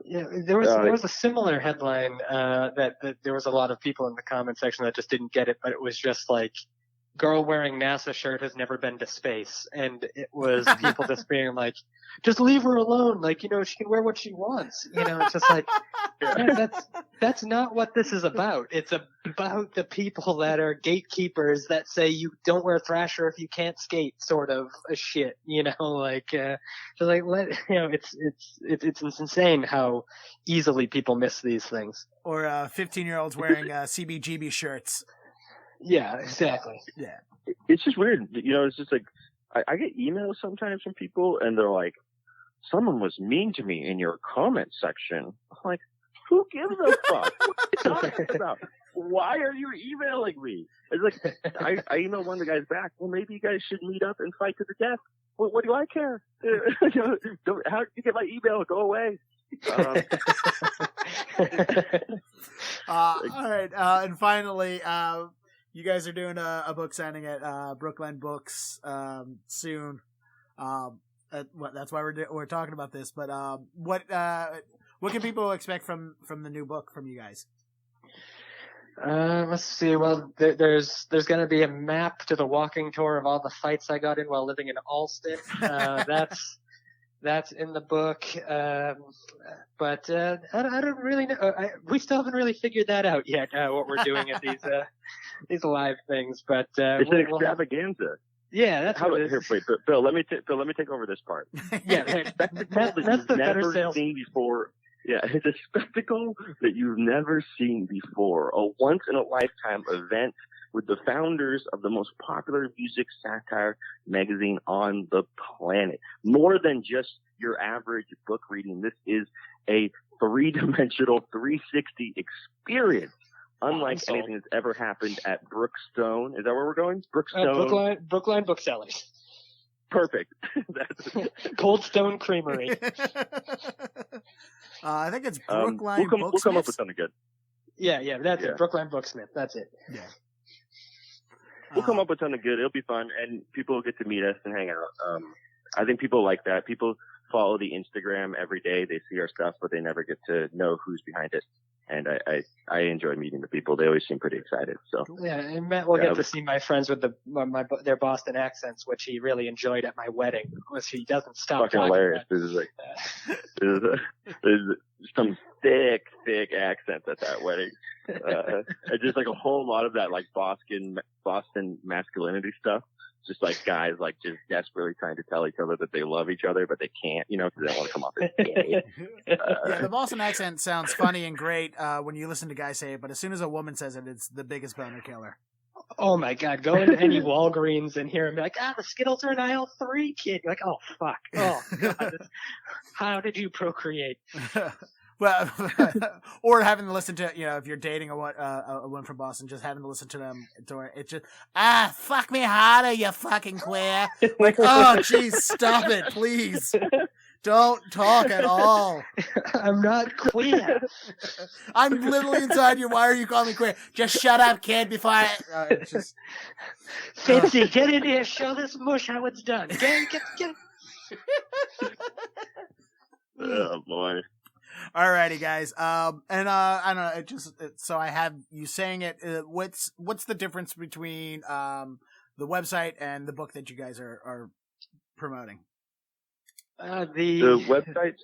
Yeah, there was a similar headline, that there was a lot of people in the comment section that just didn't get it, but it was just like, girl wearing NASA shirt has never been to space. And it was people just being like, just leave her alone. Like, you know, she can wear what she wants. You know, it's just like, yeah, that's not what this is about. It's about the people that are gatekeepers that say you don't wear Thrasher if you can't skate, sort of a shit, you know, like, just like, you know, it's insane how easily people miss these things. Or 15-year-olds wearing CBGB shirts. Yeah, exactly. Yeah. It's just weird. You know, it's just like, I get emails sometimes from people and they're like, someone was mean to me in your comment section. I'm like, who gives a fuck? What are you talking about? Why are you emailing me? It's like, I emailed one of the guys back. Well, maybe you guys should meet up and fight to the death. What do I care? How did you get my email? Go away. All right. And finally, you guys are doing a book signing at Brookline Books soon. That's why we're talking about this. But what can people expect from the new book from you guys? Let's see. Well, there's going to be a map to the walking tour of all the fights I got in while living in Alston. That's in the book. But I don't really know. We still haven't really figured that out yet. What we're doing at these live things. But it's an extravaganza. Yeah, that's what it is. Here, wait, Bill, let me take over this part. Yeah, spectacle that you've never seen before. Yeah, it's a spectacle that you've never seen before. A once-in-a-lifetime event with the founders of the most popular music satire magazine on the planet. More than just your average book reading. This is a three-dimensional 360 experience. Unlike anything that's ever happened at Brookstone. Is that where we're going? Brookstone? Brookline Booksellers. Perfect. Cold Stone Creamery. I think it's Brookline Booksmith. We'll come up with something good. Yeah, that's it. Brookline Booksmith. That's it. Yeah. We'll come up with something good. It'll be fun, and people will get to meet us and hang out. I think people like that. People follow the Instagram every day. They see our stuff, but they never get to know who's behind it. And I enjoy meeting the people. They always seem pretty excited. So yeah, and Matt will get to see my friends with their Boston accents, which he really enjoyed at my wedding, which he doesn't stop fucking talking hilarious. about. This is like there's some thick accents at that wedding. Just like a whole lot of that like Boston masculinity stuff. Just like guys like just desperately trying to tell each other that they love each other, but they can't, because they don't want to come off as gay. Yeah, the Boston accent sounds funny and great when you listen to guys say it, but as soon as a woman says it, it's the biggest boner killer. Oh my God, go into any Walgreens and hear him be like, the Skittles are in aisle 3, kid. You're like, oh fuck. Oh God. How did you procreate? Well, or having to listen to, if you're dating a one from Boston, just having to listen to them. It's just, fuck me harder, you fucking queer. Like, oh, jeez, stop it, please. Don't talk at all. I'm not queer. I'm literally inside you. Why are you calling me queer? Just shut up, kid, before I... it's just... Fitzy, get in here. Show this mush how it's done. Get. Oh, boy. Alrighty, guys. I don't know. So I have you saying it. What's the difference between the website and the book that you guys are promoting? The website.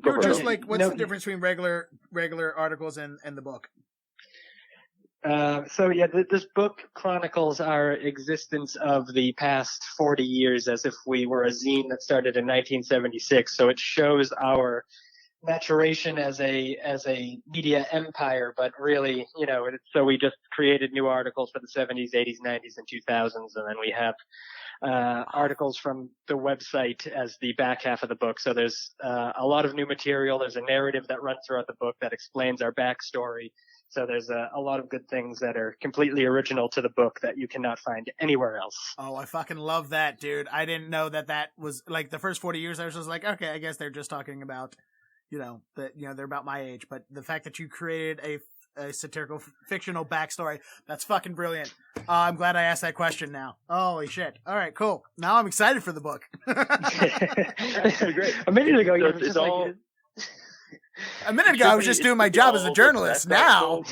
Or just like, what's the difference between regular articles and the book? This book chronicles our existence of the past 40 years as if we were a zine that started in 1976. So it shows our maturation as a media empire, but really, so we just created new articles for the 70s, 80s, 90s, and 2000s, and then we have articles from the website as the back half of the book. So there's a lot of new material. There's a narrative that runs throughout the book that explains our backstory. So there's a lot of good things that are completely original to the book that you cannot find anywhere else. Oh, I fucking love that, dude. I didn't know that was like the first 40 years. I was just like, okay, I guess they're just talking about they're about my age, but the fact that you created a satirical fictional backstory, that's fucking brilliant. I'm glad I asked that question now. Holy shit. All right, cool. Now I'm excited for the book. Great. A minute ago, I was just doing my job as a journalist. Now.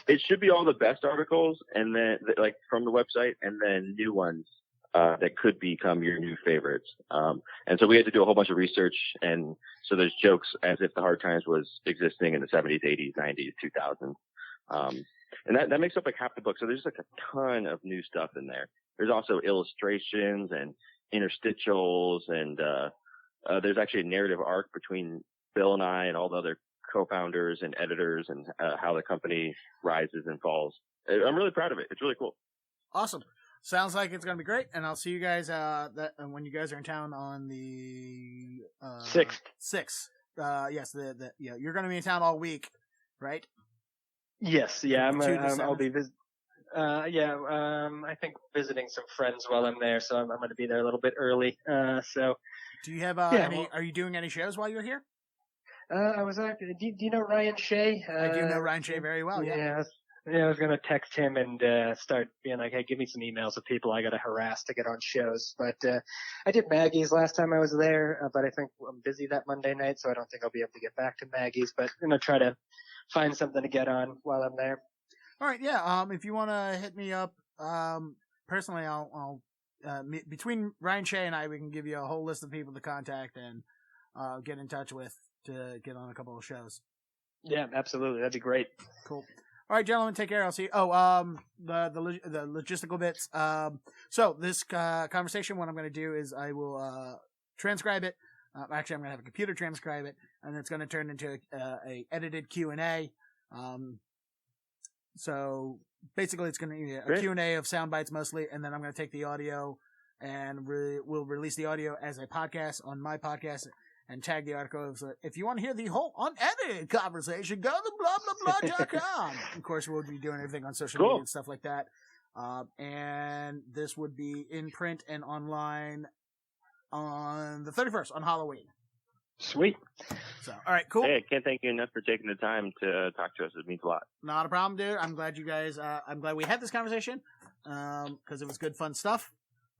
It should be all the best articles, and then like from the website, and then new ones that could become your new favorites. And so we had to do a whole bunch of research, and so there's jokes as if the Hard Times was existing in the 70s, 80s, 90s, 2000s. And that makes up like half the book. So there's like a ton of new stuff in there. There's also illustrations and interstitials, and there's actually a narrative arc between Bill and I and all the other co-founders and editors, and how the company rises and falls. I'm really proud of it. It's really cool. Awesome. Sounds like it's going to be great, and I'll see you guys when you guys are in town on the 6th. 6th. Yes, you're going to be in town all week, right? Yes, yeah, I'll be I think visiting some friends while I'm there, so I'm going to be there a little bit early. So, do you have are you doing any shows while you're here? I was do you know Ryan Shea? I do know Ryan Shea very well. Yeah. Yeah, I was gonna text him and start being like, "Hey, give me some emails of people I gotta harass to get on shows." But I did Maggie's last time I was there, but I think I'm busy that Monday night, so I don't think I'll be able to get back to Maggie's. But I'm gonna try to find something to get on while I'm there. All right, yeah. If you want to hit me up, personally, I'll between Ryan Shea and I, we can give you a whole list of people to contact and get in touch with to get on a couple of shows. Yeah, absolutely. That'd be great. Cool. All right, gentlemen, take care. I'll see you. Oh, the logistical bits. So this conversation, what I'm going to do is I will transcribe it. Actually, I'm going to have a computer transcribe it, and it's going to turn into a edited Q&A. So basically, it's going to be a Q&A of sound bites mostly, and then I'm going to take the audio and we'll release the audio as a podcast on my podcast. And tag the article. If you want to hear the whole unedited conversation, go to blah-blah-blah.com. Of course, we'll be doing everything on social media and stuff like that. And this would be in print and online on the 31st, on Halloween. Sweet. So, all right, cool. Hey, I can't thank you enough for taking the time to talk to us. It means a lot. Not a problem, dude. I'm glad you guys, I'm glad we had this conversation, because it was good, fun stuff.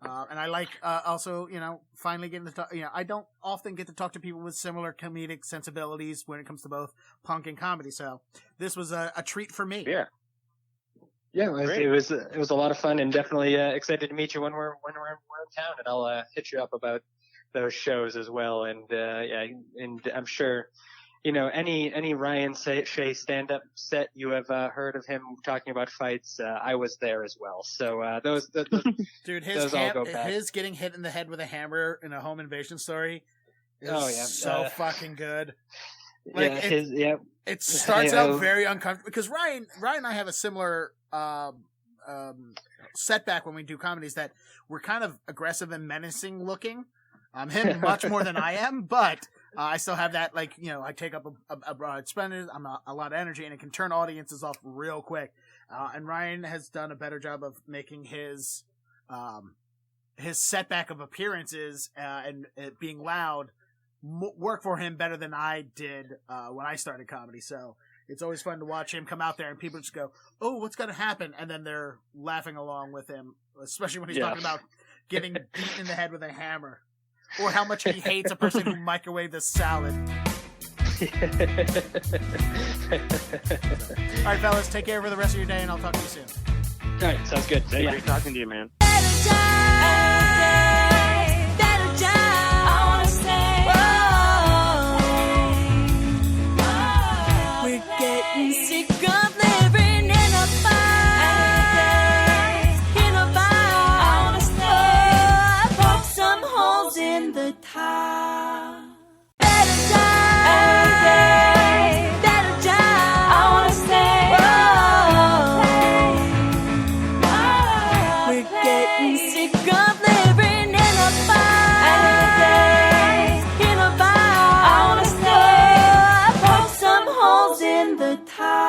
And I like also, finally getting to talk. I don't often get to talk to people with similar comedic sensibilities when it comes to both punk and comedy. So this was a treat for me. Yeah. Yeah, it was a lot of fun, and definitely excited to meet you when we're in town, and I'll hit you up about those shows as well. And and I'm sure, any Ryan Shea stand-up set you have heard of him talking about fights. I was there as well, so those dude, those all go back. His getting hit in the head with a hammer in a home invasion story is so fucking good. Like it starts out very uncomfortable because Ryan and I have a similar setback when we do comedies, that we're kind of aggressive and menacing looking. Him much more than I am, but I still have that, I take up a broad spending. I'm a lot of energy, and it can turn audiences off real quick. And Ryan has done a better job of making his setback of appearances and it being loud work for him better than I did when I started comedy. So it's always fun to watch him come out there and people just go, "Oh, what's going to happen?" And then they're laughing along with him, especially when he's talking about getting beaten in the head with a hammer, or how much he hates a person who microwaved a salad. All right, fellas, take care for the rest of your day, and I'll talk to you soon. All right, sounds good. Hey, great talking to you, man. Sick of living in a fight, in a fight. I wanna stay, poke some holes in the top. Better die, better die. I wanna stay, we're getting sick of living in a fight, in a fight. I wanna stay, poke some holes in the top.